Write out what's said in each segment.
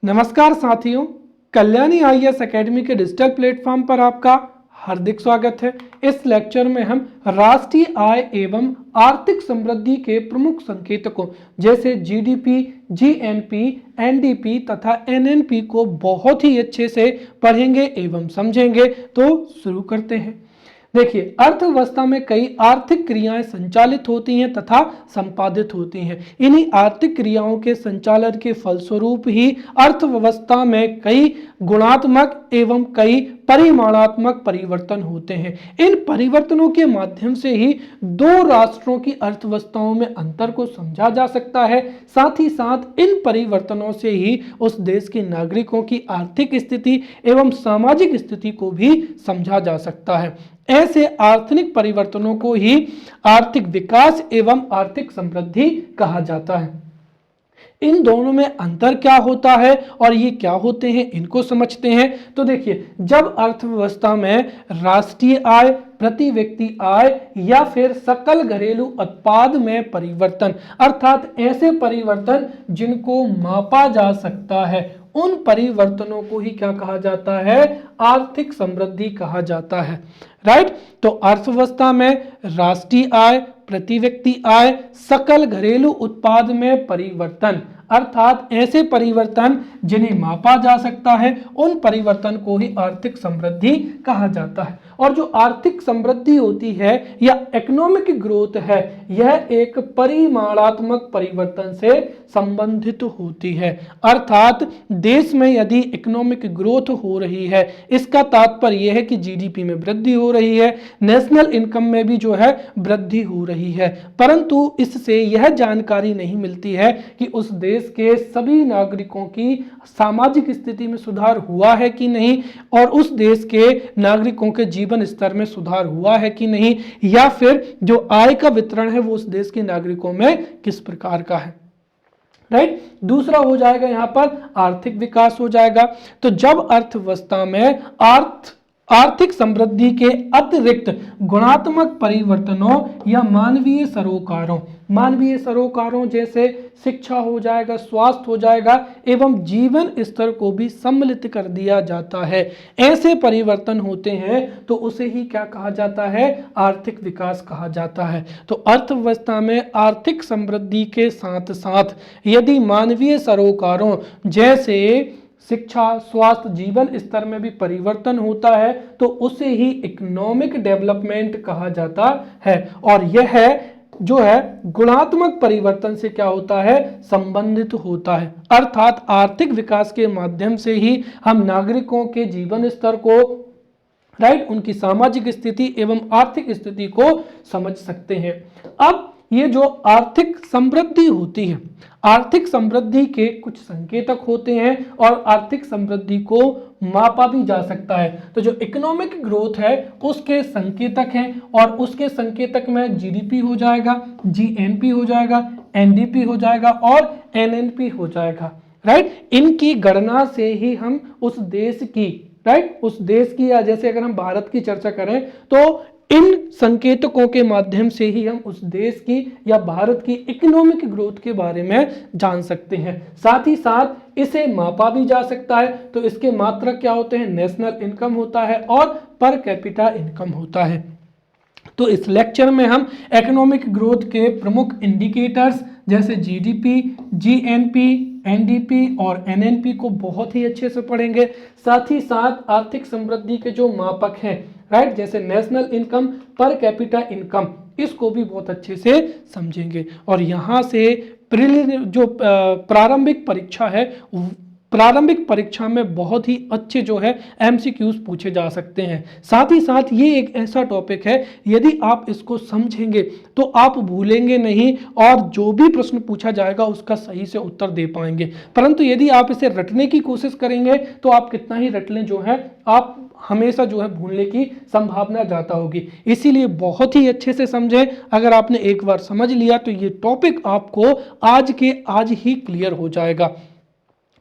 नमस्कार साथियों, Kalyani IAS academy के डिजिटल प्लेटफॉर्म पर आपका हार्दिक स्वागत है। इस लेक्चर में हम राष्ट्रीय आय एवं आर्थिक समृद्धि के प्रमुख संकेतकों जैसे जीडीपी, जीएनपी, एनडीपी तथा एनएनपी को बहुत ही अच्छे से पढ़ेंगे एवं समझेंगे। तो शुरू करते हैं। देखिए, अर्थव्यवस्था में कई आर्थिक क्रियाएं संचालित होती हैं तथा संपादित होती हैं। इन्हीं आर्थिक क्रियाओं के संचालन के फलस्वरूप ही अर्थव्यवस्था में कई गुणात्मक एवं कई परिमाणात्मक परिवर्तन होते हैं। इन परिवर्तनों के माध्यम से ही दो राष्ट्रों की अर्थव्यवस्थाओं में अंतर को समझा जा सकता है। साथ ही साथ इन परिवर्तनों से ही उस देश के नागरिकों की आर्थिक स्थिति एवं सामाजिक स्थिति को भी समझा जा सकता है। ऐसे आर्थिक परिवर्तनों को ही आर्थिक विकास एवं आर्थिक समृद्धि कहा जाता है। इन दोनों में अंतर क्या होता है और ये क्या होते हैं, इनको समझते हैं। तो देखिए, जब अर्थव्यवस्था में राष्ट्रीय आय, प्रति व्यक्ति आय या फिर सकल घरेलू उत्पाद में परिवर्तन, अर्थात ऐसे परिवर्तन जिनको मापा जा सकता है, उन परिवर्तनों को ही क्या कहा जाता है? आर्थिक समृद्धि कहा जाता है। राइट? तो अर्थव्यवस्था में राष्ट्रीय आय, प्रति व्यक्ति आय, सकल घरेलू उत्पाद में परिवर्तन, अर्थात ऐसे परिवर्तन जिन्हें मापा जा सकता है, उन परिवर्तन को ही आर्थिक समृद्धि कहा जाता है। और जो आर्थिक समृद्धि होती है या इकोनॉमिक ग्रोथ है, यह एक परिमाणात्मक परिवर्तन से संबंधित होती है। अर्थात देश में यदि इकोनॉमिक ग्रोथ हो रही है, इसका तात्पर्य यह है कि जीडीपी में वृद्धि हो रही है, नेशनल इनकम में भी जो है वृद्धि हो रही है। परंतु इससे यह जानकारी नहीं मिलती है कि उस देश के सभी नागरिकों की सामाजिक स्थिति में सुधार हुआ है कि नहीं, और उस देश के नागरिकों के जीवन स्तर में सुधार हुआ है कि नहीं, या फिर जो आय का वितरण है वो उस देश के नागरिकों में किस प्रकार का है। राइट? दूसरा हो जाएगा यहां पर आर्थिक विकास हो जाएगा। तो जब अर्थव्यवस्था में आर्थिक समृद्धि के अतिरिक्त गुणात्मक परिवर्तनों या मानवीय सरोकारों जैसे शिक्षा हो जाएगा, स्वास्थ्य हो जाएगा एवं जीवन स्तर को भी सम्मिलित कर दिया जाता है, ऐसे परिवर्तन होते हैं, तो उसे ही क्या कहा जाता है? आर्थिक विकास कहा जाता है। तो अर्थव्यवस्था में आर्थिक समृद्धि के साथ साथ यदि मानवीय सरोकारों जैसे शिक्षा, स्वास्थ्य, जीवन स्तर में भी परिवर्तन होता है, तो उसे ही इकोनॉमिक डेवलपमेंट कहा जाता है। और यह जो है गुणात्मक परिवर्तन से क्या होता है? संबंधित होता है। अर्थात आर्थिक विकास के माध्यम से ही हम नागरिकों के जीवन स्तर को, राइट, उनकी सामाजिक स्थिति एवं आर्थिक स्थिति को समझ सकते हैं। अब ये जो आर्थिक समृद्धि होती है, आर्थिक समृद्धि के कुछ संकेतक होते हैं और आर्थिक समृद्धि को मापा भी जा सकता है। तो जो इकोनॉमिक ग्रोथ है उसके संकेतक हैं, और उसके संकेतक में जीडीपी हो जाएगा, जीएनपी हो जाएगा, एनडीपी हो जाएगा और एनएनपी हो जाएगा। राइट? इनकी गणना से ही हम उस देश की, राइट, उस देश की, या जैसे अगर हम भारत की चर्चा करें तो इन संकेतकों के माध्यम से ही हम उस देश की या भारत की इकोनॉमिक ग्रोथ के बारे में जान सकते हैं। साथ ही साथ इसे मापा भी जा सकता है। तो इसके मात्रक क्या होते हैं? नेशनल इनकम होता है और पर कैपिटा इनकम होता है। तो इस लेक्चर में हम इकोनॉमिक ग्रोथ के प्रमुख इंडिकेटर्स जैसे जीडीपी, जीएनपी, एनडीपी और एनएनपी को बहुत ही अच्छे से पढ़ेंगे। साथ ही साथ आर्थिक समृद्धि के जो मापक हैं, राइट, जैसे national income, per capita income, इसको भी बहुत अच्छे से समझेंगे। और यहाँ से जो प्रारंभिक परीक्षा है, प्रारंभिक परीक्षा में बहुत ही अच्छे जो है एमसीक्यूज पूछे जा सकते हैं। साथ ही साथ ये एक ऐसा टॉपिक है, यदि आप इसको समझेंगे तो आप भूलेंगे नहीं, और जो भी प्रश्न पूछा जाएगा उसका सही से उत्तर दे पाएंगे। परंतु यदि आप इसे रटने की कोशिश करेंगे तो आप कितना ही रट लें, जो है आप हमेशा जो है भूलने की संभावना ज़्यादा होगी। इसीलिए बहुत ही अच्छे से समझें। अगर आपने एक बार समझ लिया तो ये टॉपिक आपको आज के आज ही क्लियर हो जाएगा।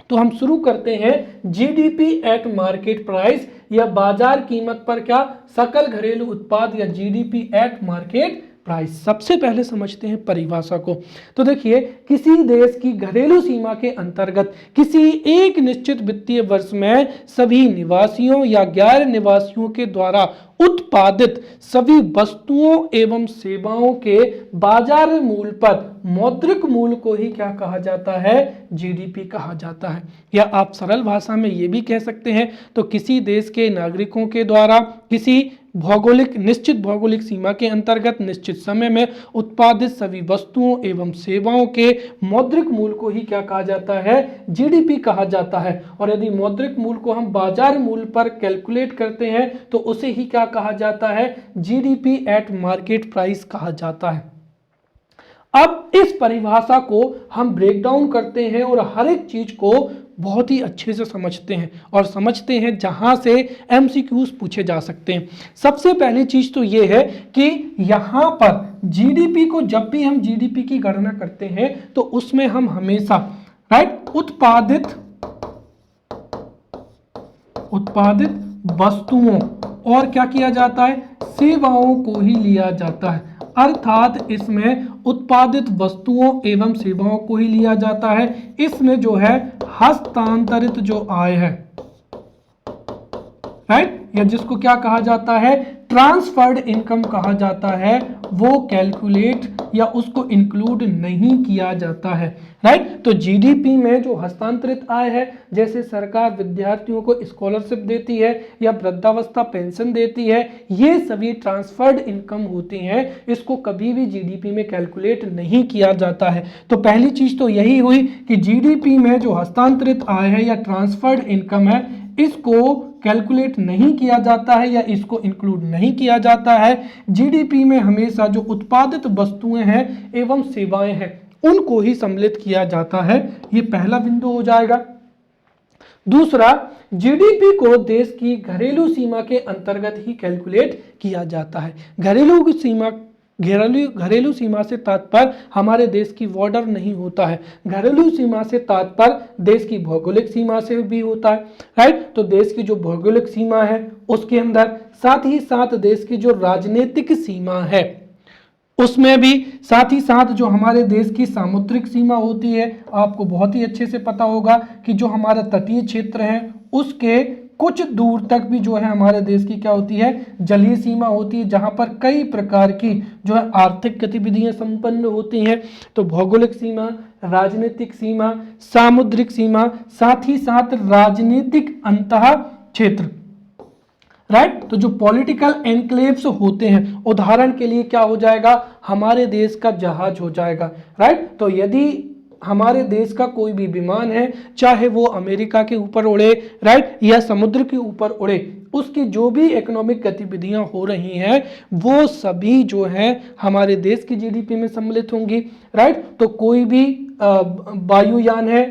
तो हम शुरू करते हैं जीडीपी एट मार्केट प्राइस, या बाजार कीमत पर क्या? सकल घरेलू उत्पाद, या जीडीपी एट मार्केट प्राइस। सबसे पहले समझते हैं परिभाषा को। तो देखिए, किसी देश की घरेलू सीमा के अंतर्गत किसी एक निश्चित वित्तीय वर्ष में सभी निवासियों या गैर निवासियों के द्वारा उत्पादित सभी वस्तुओं एवं सेवाओं के बाजार मूल्य पर मौद्रिक मूल्य को ही क्या कहा जाता है? जीडीपी कहा जाता है। या आप सरल भाषा में ये भी कह सकते हैं, तो किसी देश के नागरिकों के द्वारा किसी निश्चित भौगोलिक सीमा के अंतर्गत निश्चित समय में उत्पादित सभी वस्तुओं एवं सेवाओं के मौद्रिक मूल्य को ही क्या कहा जाता है? जीडीपी कहा जाता है। और यदि मौद्रिक मूल्य को हम बाजार मूल्य पर कैलकुलेट करते हैं तो उसे ही क्या कहा जाता है? जीडीपी एट मार्केट प्राइस कहा जाता है। अब इस परिभाषा को हम ब्रेक डाउन करते हैं और हर एक चीज को बहुत ही अच्छे से समझते हैं और समझते हैं जहां से एमसीक्यूज पूछे जा सकते हैं। सबसे पहली चीज तो यह है कि यहां पर जीडीपी को, जब भी हम जीडीपी की गणना करते हैं तो उसमें हम हमेशा उत्पादित वस्तुओं और क्या किया जाता है? सेवाओं को ही लिया जाता है। अर्थात इसमें उत्पादित वस्तुओं एवं सेवाओं को ही लिया जाता है। इसमें जो है हस्तांतरित जो आय है, राइट, या जिसको क्या कहा जाता है? ट्रांसफर्ड इनकम कहा जाता है, वो कैलकुलेट या उसको इंक्लूड नहीं किया जाता है, राइट। तो जीडीपी में जो हस्तांतरित आय है, जैसे सरकार विद्यार्थियों को स्कॉलरशिप देती है या वृद्धावस्था पेंशन देती है, ये सभी ट्रांसफर्ड इनकम होती हैं, इसको कभी भी जीडीपी में कैलकुलेट नहीं किया जाता है। तो पहली चीज तो यही हुई कि जीडीपी में जो हस्तांतरित आय है या ट्रांसफर्ड इनकम है, इसको कैलकुलेट नहीं किया जाता है या इसको इंक्लूड नहीं किया जाता है। जीडीपी में हमेशा जो उत्पादित वस्तुएं हैं एवं सेवाएं हैं उनको ही सम्मिलित किया जाता है। ये पहला बिंदु हो जाएगा। दूसरा, जीडीपी को देश की घरेलू सीमा के अंतर्गत ही कैलकुलेट किया जाता है। घरेलू सीमा से तात्पर्य हमारे देश की बॉर्डर नहीं होता है। घरेलू सीमा से तात्पर्य देश की भौगोलिक सीमा से भी होता है, राइट। तो देश की जो भौगोलिक सीमा है उसके अंदर, साथ ही साथ देश की जो राजनीतिक सीमा है उसमें भी, साथ ही साथ जो हमारे देश की सामुद्रिक सीमा होती है, आपको बहुत ही अच्छे से पता होगा कि जो हमारा तटीय क्षेत्र है उसके कुछ दूर तक भी जो है हमारे देश की क्या होती है? जलीय सीमा होती है, जहां पर कई प्रकार की जो है आर्थिक गतिविधियां संपन्न होती हैं। तो भौगोलिक सीमा, राजनीतिक सीमा, सामुद्रिक सीमा, साथ ही साथ राजनीतिक अंतः क्षेत्र, राइट। तो जो पॉलिटिकल एनक्लेव्स होते हैं, उदाहरण के लिए क्या हो जाएगा? हमारे देश का जहाज हो जाएगा, राइट। तो यदि हमारे देश का कोई भी विमान है, चाहे वो अमेरिका के ऊपर उड़े, राइट, या समुद्र के ऊपर उड़े, उसकी जो भी इकोनॉमिक गतिविधियां हो रही हैं वो सभी जो है हमारे देश की जीडीपी में सम्मिलित होंगी, राइट। तो कोई भी वायुयान है,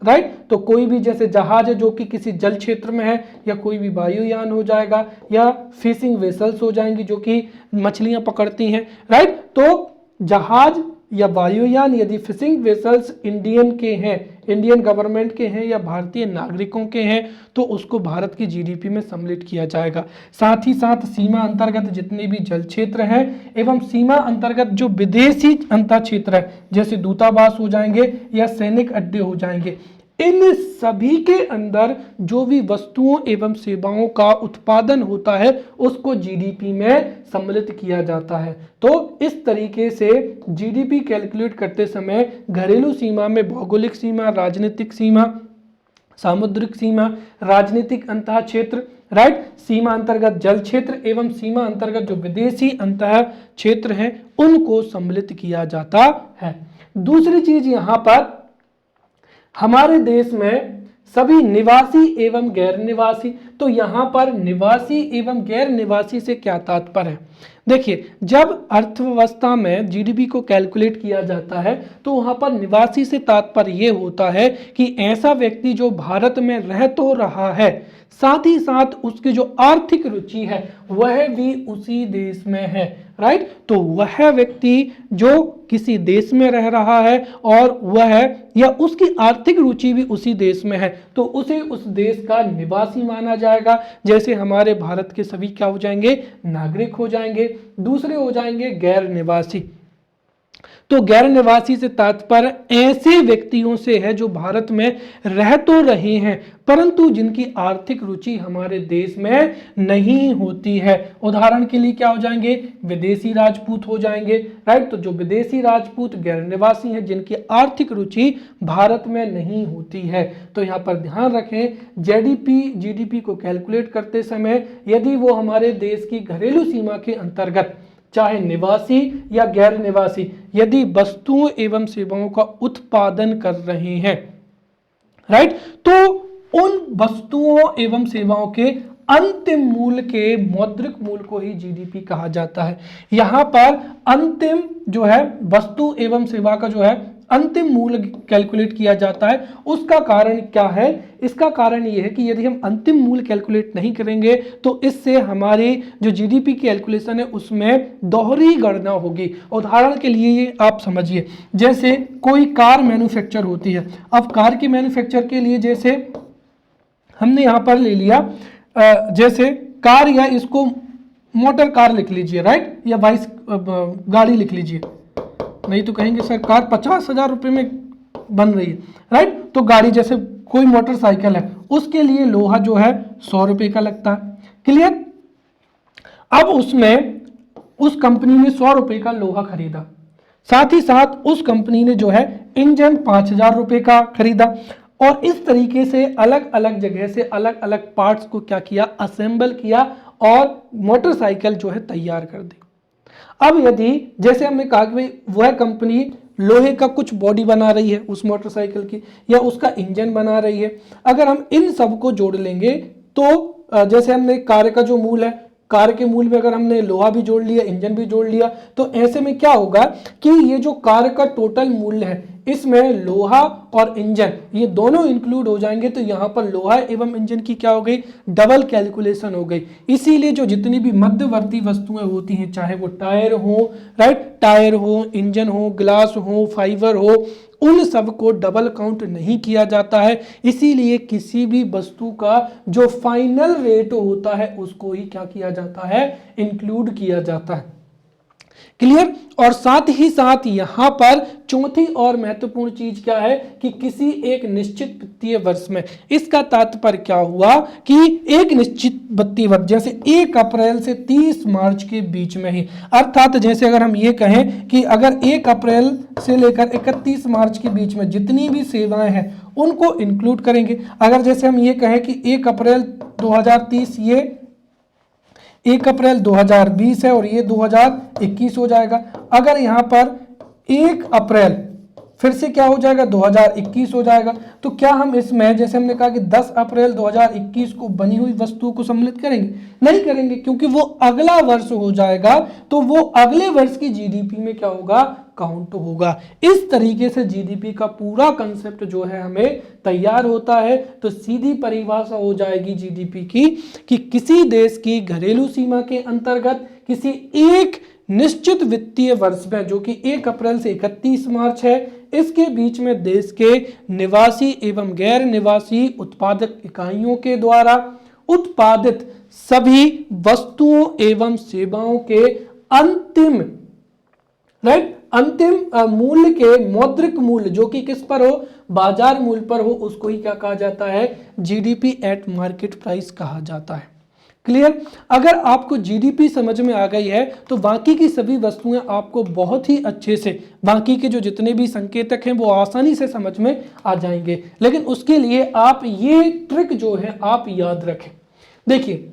राइट, तो कोई भी जैसे जहाज है जो कि किसी जल क्षेत्र में है, या कोई भी वायुयान हो जाएगा, या फिशिंग वेसल्स हो जाएंगी जो कि मछलियां पकड़ती हैं, राइट। तो जहाज या वायुयान यदि फिशिंग वेसल्स इंडियन के हैं, इंडियन गवर्नमेंट के हैं या भारतीय नागरिकों के हैं, तो उसको भारत की जीडीपी में सम्मिलित किया जाएगा। साथ ही साथ सीमा अंतर्गत जितने भी जल क्षेत्र हैं एवं सीमा अंतर्गत जो विदेशी अंतर क्षेत्र है, जैसे दूतावास हो जाएंगे या सैनिक अड्डे हो जाएंगे, इन सभी के अंदर जो भी वस्तुओं एवं सेवाओं का उत्पादन होता है उसको जीडीपी में सम्मिलित किया जाता है। तो इस तरीके से जीडीपी कैलकुलेट करते समय घरेलू सीमा में भौगोलिक सीमा, राजनीतिक सीमा, सामुद्रिक सीमा, राजनीतिक अंतः क्षेत्र, राइट, सीमा अंतर्गत जल क्षेत्र एवं सीमा अंतर्गत जो विदेशी अंतः क्षेत्र हैं उनको सम्मिलित किया जाता है। दूसरी चीज यहां पर हमारे देश में सभी निवासी एवं गैर निवासी, तो यहां पर निवासी एवं गैर निवासी से क्या तात्पर्य है? देखिए, जब अर्थव्यवस्था में जीडीपी को कैलकुलेट किया जाता है तो वहां पर निवासी से तात्पर्य यह होता है कि ऐसा व्यक्ति जो भारत में रह तो रहा है, साथ ही साथ उसकी जो आर्थिक रुचि है वह भी उसी देश में है, राइट। तो वह व्यक्ति जो किसी देश में रह रहा है और वह या उसकी आर्थिक रुचि भी उसी देश में है तो उसे उस देश का निवासी माना जाएगा। जैसे हमारे भारत के सभी क्या हो जाएंगे, नागरिक हो जाएंगे। दूसरे हो जाएंगे गैर निवासी। तो गैर निवासी से तात्पर्य ऐसे व्यक्तियों से है जो भारत में रह तो रहे हैं परंतु जिनकी आर्थिक रुचि हमारे देश में नहीं होती है। उदाहरण के लिए क्या हो जाएंगे, विदेशी राजपूत हो जाएंगे, राइट। तो जो विदेशी राजपूत गैर निवासी हैं जिनकी आर्थिक रुचि भारत में नहीं होती है। तो यहाँ पर ध्यान रखें, जीडीपी को कैलकुलेट करते समय यदि वो हमारे देश की घरेलू सीमा के अंतर्गत चाहे निवासी या गैर निवासी यदि वस्तुओं एवं सेवाओं का उत्पादन कर रहे हैं, राइट, तो उन वस्तुओं एवं सेवाओं के अंतिम मूल्य के मौद्रिक मूल्य को ही जीडीपी कहा जाता है। यहां पर अंतिम जो है वस्तु एवं सेवा का जो है अंतिम मूल्य कैलकुलेट किया जाता है। उसका कारण क्या है, इसका कारण यह है कि यदि हम अंतिम मूल्य कैलकुलेट नहीं करेंगे तो इससे हमारी जो जीडीपी की कैलकुलेशन है उसमें दोहरी गणना होगी। उदाहरण के लिए आप समझिए, जैसे कोई कार मैन्युफैक्चर होती है। अब कार की मैन्युफैक्चर के लिए जैसे हमने यहां पर ले लिया जैसे कार या इसको मोटर कार लिख लीजिए, राइट, या बाइक गाड़ी लिख लीजिए। नहीं तो कहेंगे सर कार 50,000 रुपये में बन रही है, राइट। तो गाड़ी जैसे कोई मोटरसाइकिल है उसके लिए लोहा जो है 100 रुपये का लगता है, क्लियर। अब उसमें उस कंपनी ने 100 रुपये का लोहा खरीदा, साथ ही साथ उस कंपनी ने जो है इंजन 5,000 रुपये का खरीदा और इस तरीके से अलग अलग जगह से अलग अलग पार्ट्स को क्या किया, असेंबल किया और मोटरसाइकिल जो है तैयार कर दी। अब यदि जैसे हमने कहा कि भाई वह कंपनी लोहे का कुछ बॉडी बना रही है उस मोटरसाइकिल की या उसका इंजन बना रही है, अगर हम इन सब को जोड़ लेंगे तो जैसे हमने कार का जो मूल है, कार के मूल में अगर हमने लोहा भी जोड़ लिया, इंजन भी जोड़ लिया, तो ऐसे में क्या होगा कि ये जो कार का टोटल मूल्य है इसमें लोहा और इंजन ये दोनों इंक्लूड हो जाएंगे। तो यहाँ पर लोहा एवं इंजन की क्या हो गई, डबल कैलकुलेशन हो गई। इसीलिए जो जितनी भी मध्यवर्ती वस्तुएं होती हैं, चाहे वो टायर हो, राइट, टायर हो, इंजन हो, ग्लास हो, फाइबर हो, उन सब को डबल काउंट नहीं किया जाता है। इसीलिए किसी भी वस्तु का जो फाइनल रेट होता है उसको ही क्या किया जाता है, इंक्लूड किया जाता है, क्लियर। और साथ ही साथ यहां पर चौथी और महत्वपूर्ण चीज क्या है कि किसी एक निश्चित वित्तीय वर्ष में, इसका तात्पर्य क्या हुआ कि एक निश्चित वित्तीय वर्ष जैसे 1 अप्रैल से 30 मार्च के बीच में ही, अर्थात जैसे अगर हम ये कहें कि अगर 1 अप्रैल से लेकर 31 मार्च के बीच में जितनी भी सेवाएं हैं उनको इंक्लूड करेंगे। अगर जैसे हम ये कहें कि 1 अप्रैल 2030 ये 1 अप्रैल 2020 है और ये 2021 हो जाएगा। अगर यहाँ पर 1 अप्रैल फिर से क्या हो जाएगा, 2021 हो जाएगा। तो क्या हम इसमें जैसे हमने कहा कि 10 अप्रैल 2021 को बनी हुई वस्तुओं को सम्मिलित करेंगे, नहीं करेंगे, क्योंकि वो अगला वर्ष हो जाएगा तो वो अगले वर्ष की जीडीपी में क्या होगा, काउंट होगा। इस तरीके से जीडीपी का पूरा कंसेप्ट जो है हमें तैयार होता है। तो सीधी परिभाषा हो जाएगी जीडीपी की कि किसी देश की घरेलू सीमा के अंतर्गत किसी एक निश्चित वित्तीय वर्ष में, जो कि 1 अप्रैल से 31 मार्च है, इसके बीच में देश के निवासी एवं गैर निवासी उत्पादक इकाइयों के द्वारा उत्पादित सभी वस्तुओं एवं सेवाओं के अंतिम, राइट, अंतिम मूल्य के मौद्रिक मूल्य जो कि किस पर हो, बाजार मूल्य पर हो, उसको ही क्या कहा जाता है, जीडीपी एट मार्केट प्राइस कहा जाता है, क्लियर। अगर आपको जीडीपी समझ में आ गई है तो बाकी की सभी वस्तुएं आपको बहुत ही अच्छे से, बाकी के जो जितने भी संकेतक हैं वो आसानी से समझ में आ जाएंगे। लेकिन उसके लिए आप ये ट्रिक जो है आप याद रखें। देखिए,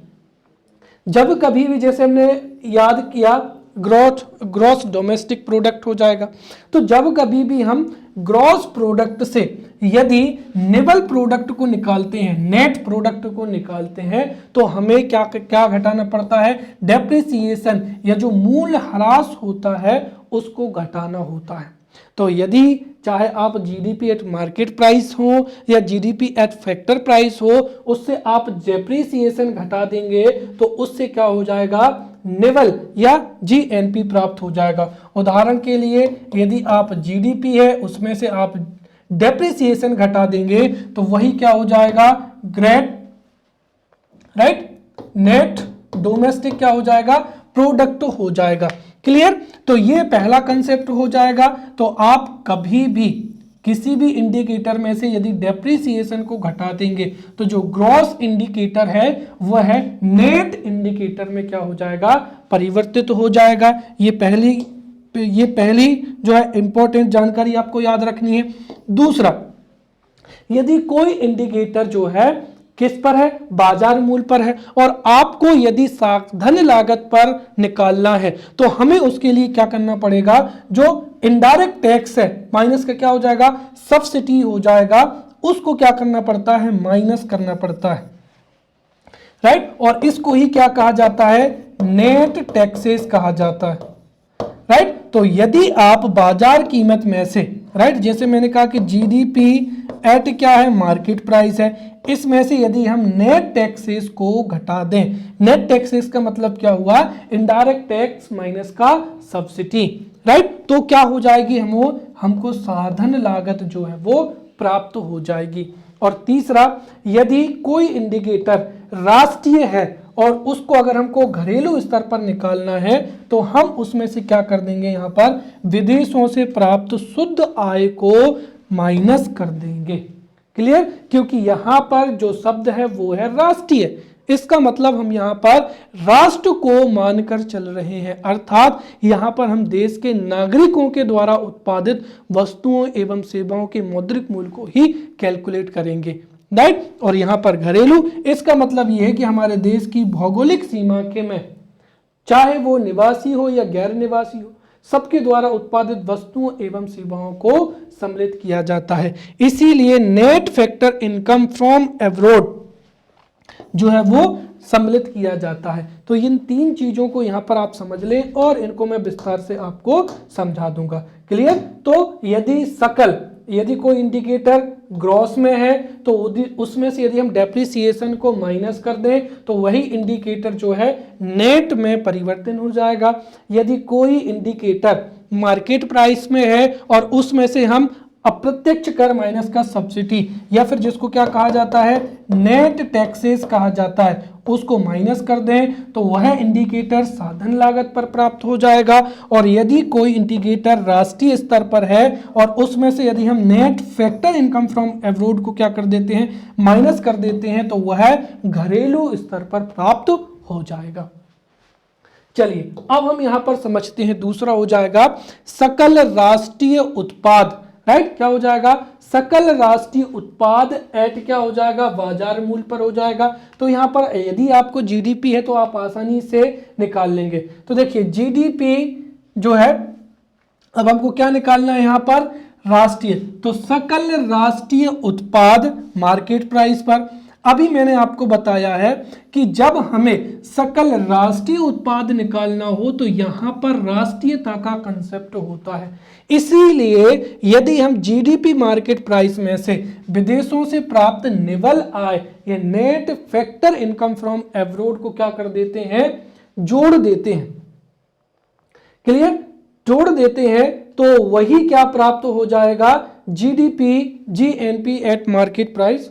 जब कभी भी जैसे हमने याद किया ग्रॉस डोमेस्टिक प्रोडक्ट हो जाएगा, तो जब कभी भी हम ग्रॉस प्रोडक्ट से यदि निवल प्रोडक्ट को निकालते हैं, नेट प्रोडक्ट को निकालते हैं, तो हमें क्या क्या घटाना पड़ता है, डेप्रिसिएशन या जो मूल्य ह्रास होता है उसको घटाना होता है। तो यदि चाहे आप जीडीपी एट मार्केट प्राइस हो या जीडीपी एट फैक्टर प्राइस हो, उससे आप डेप्रिसिएशन घटा देंगे तो उससे क्या हो जाएगा, निवल या जीएनपी प्राप्त हो जाएगा। उदाहरण के लिए यदि आप जीडीपी है उसमें से आप डेप्रिसिएशन घटा देंगे तो वही क्या हो जाएगा, ग्रेट राइट नेट डोमेस्टिक क्या हो जाएगा, प्रोडक्ट हो जाएगा। क्लियर। तो ये पहला कंसेप्ट हो जाएगा। तो आप कभी भी किसी भी इंडिकेटर में से यदि डेप्रिसिएशन को घटा देंगे तो जो ग्रॉस इंडिकेटर है वह है नेट इंडिकेटर में क्या हो जाएगा, परिवर्तित हो जाएगा। ये पहली जो है इंपॉर्टेंट जानकारी आपको याद रखनी है। दूसरा, यदि कोई इंडिकेटर जो है किस पर है, बाजार मूल्य पर है, और आपको यदि साधन लागत पर निकालना है तो हमें उसके लिए क्या करना पड़ेगा, जो इनडायरेक्ट टैक्स है माइनस का क्या हो जाएगा, सब्सिडी हो जाएगा, उसको क्या करना पड़ता है, माइनस करना पड़ता है। राइट। और इसको ही क्या कहा जाता है, नेट टैक्सेस कहा जाता है। राइट। तो यदि आप बाजार कीमत में से, राइट, जैसे मैंने कहा कि जीडीपी एट क्या है, मार्केट प्राइस है, इसमें से यदि हम नेट टैक्सेस को घटा दें, नेट टैक्सेस का मतलब क्या हुआ, इनडायरेक्ट टैक्स माइनस का सब्सिडी। राइट। तो क्या हो जाएगी, हमको साधन लागत जो है वो प्राप्त हो जाएगी। और तीसरा, यदि कोई इंडिकेटर राष्ट्रीय है और उसको अगर हमको घरेलू स्तर पर निकालना है तो हम उसमें से क्या कर देंगे, यहाँ पर विदेशों से प्राप्त शुद्ध आय को माइनस कर देंगे। क्लियर। क्योंकि यहां पर जो शब्द है वो है राष्ट्रीय, इसका मतलब हम यहां पर राष्ट्र को मानकर चल रहे हैं, अर्थात यहां पर हम देश के नागरिकों के द्वारा उत्पादित वस्तुओं एवं सेवाओं के मौद्रिक मूल्य को ही कैलकुलेट करेंगे। राइट। और यहां पर घरेलू, इसका मतलब यह है कि हमारे देश की भौगोलिक सीमा के में चाहे वो निवासी हो या गैर निवासी हो, सबके द्वारा उत्पादित वस्तुओं एवं सेवाओं को सम्मिलित किया जाता है। इसीलिए net factor income from abroad जो है वो सम्मिलित किया जाता है। तो इन तीन चीजों को यहां पर आप समझ लें और इनको मैं विस्तार से आपको समझा दूंगा। क्लियर। तो यदि कोई इंडिकेटर ग्रॉस में है तो उसमें से यदि हम डेप्रिसिएशन को माइनस कर दें तो वही इंडिकेटर जो है नेट में परिवर्तन हो जाएगा। यदि कोई इंडिकेटर मार्केट प्राइस में है और उसमें से हम अप्रत्यक्ष कर माइनस का सब्सिडी या फिर जिसको क्या कहा जाता है, नेट टैक्सेस कहा जाता है, उसको माइनस कर दें तो वह इंडिकेटर साधन लागत पर प्राप्त हो जाएगा। और यदि कोई इंडिकेटर राष्ट्रीय स्तर पर है और उसमें से यदि हम net factor income from abroad को क्या कर देते हैं, माइनस कर देते हैं, तो वह घरेलू स्तर पर प्राप्त हो जाएगा। चलिए अब हम यहां पर समझते हैं, दूसरा हो जाएगा सकल राष्ट्रीय उत्पाद। राइट। क्या हो जाएगा, सकल राष्ट्रीय उत्पाद एट क्या हो जाएगा, बाजार मूल्य पर हो जाएगा। तो यहां पर यदि आपको जीडीपी है तो आप आसानी से निकाल लेंगे। तो देखिए जीडीपी जो है, अब हमको क्या निकालना है यहां पर, राष्ट्रीय, तो सकल राष्ट्रीय उत्पाद मार्केट प्राइस पर। अभी मैंने आपको बताया है कि जब हमें सकल राष्ट्रीय उत्पाद निकालना हो तो यहां पर राष्ट्रीयता का कंसेप्ट होता है। इसीलिए यदि हम जीडीपी मार्केट प्राइस में से विदेशों से प्राप्त निवल आय या net factor income from abroad को क्या कर देते हैं, जोड़ देते हैं। क्लियर। जोड़ देते हैं तो वही क्या प्राप्त हो जाएगा, GDP GNP eight market price.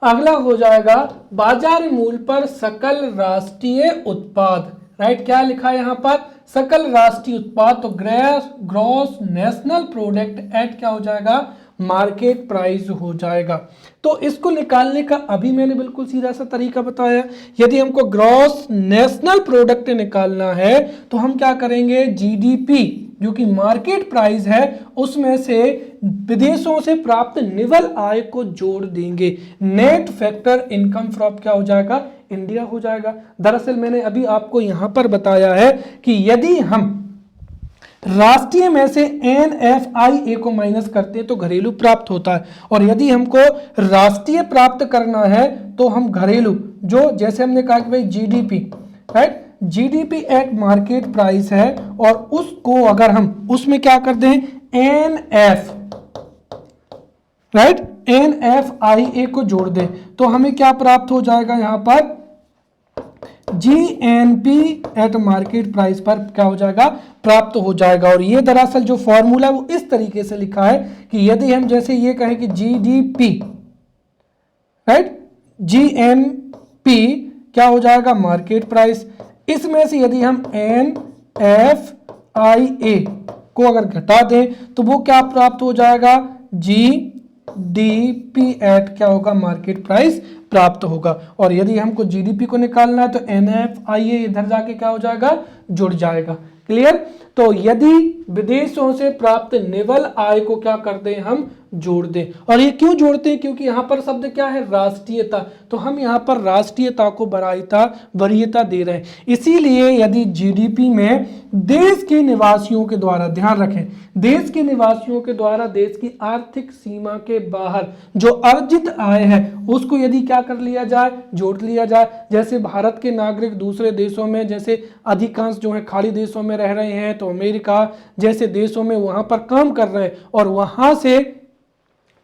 अगला हो जाएगा बाजार मूल्य पर सकल राष्ट्रीय उत्पाद। राइट। क्या लिखा है यहां पर, सकल राष्ट्रीय उत्पाद, तो ग्रॉस नेशनल प्रोडक्ट एट क्या हो जाएगा, मार्केट प्राइस हो जाएगा। तो इसको निकालने का अभी मैंने बिल्कुल सीधा सा तरीका बताया। यदि हमको ग्रॉस नेशनल प्रोडक्ट निकालना है तो हम क्या करेंगे, जीडीपी जो कि मार्केट प्राइस है उसमें से विदेशों से प्राप्त निवल आय को जोड़ देंगे, नेट फैक्टर इनकम फ्रॉम क्या हो जाएगा, इंडिया हो जाएगा। दरअसल मैंने अभी आपको यहां पर बताया है कि यदि हम राष्ट्रीय में से NFIA को माइनस करते हैं तो घरेलू प्राप्त होता है। और यदि हमको राष्ट्रीय प्राप्त करना है तो हम घरेलू, जो जैसे हमने कहा कि भाई GDP, right, GDP eight market price है, और उसको अगर हम उसमें क्या कर दें NF, राइट, NFIA को जोड़ दें तो हमें क्या प्राप्त हो जाएगा, यहां पर GNP एट मार्केट प्राइस पर क्या हो जाएगा, प्राप्त हो जाएगा। और ये दरअसल जो फॉर्मूला है वो इस तरीके से लिखा है कि यदि हम जैसे ये कहें कि GDP, राइट, GNP क्या हो जाएगा, मार्केट प्राइस, इसमें से यदि हम NFIA को अगर घटा दें तो वो क्या प्राप्त हो जाएगा, GDP एट क्या होगा, मार्केट प्राइस प्राप्त होगा। और यदि हमको GDP को निकालना है तो NFIA इधर जाके क्या हो जाएगा, जुड़ जाएगा। क्लियर। तो यदि विदेशों से प्राप्त निवल आय को क्या करते हैं, हम जोड़ दें। और ये क्यों जोड़ते हैं, क्योंकि यहां पर शब्द क्या है, राष्ट्रीयता, तो हम यहां पर राष्ट्रीयता को वरीयता दे रहे हैं। इसीलिए यदि GDP में देश के निवासियों के द्वारा, ध्यान रखें, देश के निवासियों के द्वारा देश की आर्थिक सीमा के बाहर जो अर्जित आय है उसको यदि क्या कर लिया जाए, जोड़ लिया जाए। जैसे भारत के नागरिक दूसरे देशों में, जैसे अधिकांश जो है खाड़ी देशों में रह रहे हैं, तो अमेरिका जैसे देशों में वहां पर काम कर रहे हैं और वहां से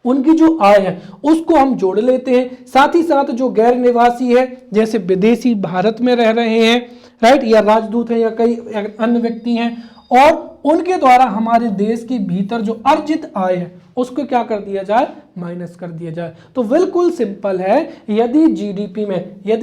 उनकी जो आय है उसको हम जोड़ लेते हैं। साथ ही साथ जो गैर निवासी है, जैसे विदेशी भारत में रह रहे हैं, राइट, या राजदूत है या कई अन्य व्यक्ति हैं, और उनके द्वारा हमारे देश के भीतर जो अर्जित आय है उसको क्या कर दिया जाए, माइनस कर दिया जाए। तो बिल्कुल सिंपल है, यदि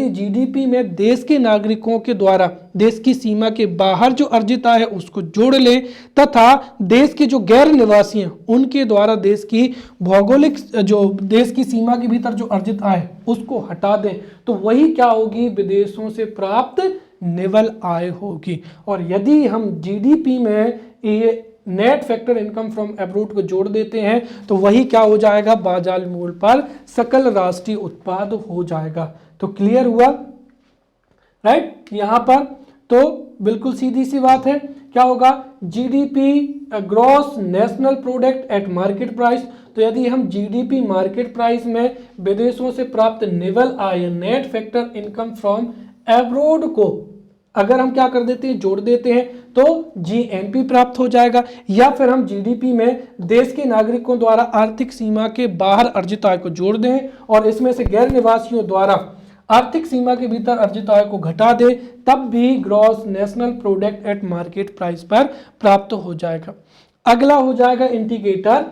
जीडीपी में देश के नागरिकों के द्वारा देश की सीमा के बाहर जो अर्जित आय है उसको जोड़ ले, तथा देश के जो गैर निवासी हैं उनके द्वारा देश की भौगोलिक जो देश की सीमा के भीतर जो अर्जित आय है उसको हटा दें, तो वही क्या होगी, विदेशों से प्राप्त निवल आय होगी। और यदि हम जीडीपी में ये net factor income from abroad को जोड़ देते हैं तो वही क्या हो जाएगा, बाजार मूल्य पर सकल राष्ट्रीय उत्पाद हो जाएगा। तो क्लियर हुआ, राइट। यहां पर तो बिल्कुल सीधी सी बात है, क्या होगा, GDP gross national product at market price. तो यदि हम जीडीपी मार्केट प्राइस में विदेशों से प्राप्त निवल आय net factor income from abroad को अगर हम क्या कर देते हैं, जोड़ देते हैं, तो जीएनपी प्राप्त हो जाएगा। या फिर हम जीडीपी में देश के नागरिकों द्वारा आर्थिक सीमा के बाहर अर्जित आय को जोड़ दें और इसमें से गैर निवासियों द्वारा आर्थिक सीमा के भीतर अर्जित आय को घटा दे, तब भी gross national product at market price पर प्राप्त हो जाएगा। अगला हो जाएगा इंडिकेटर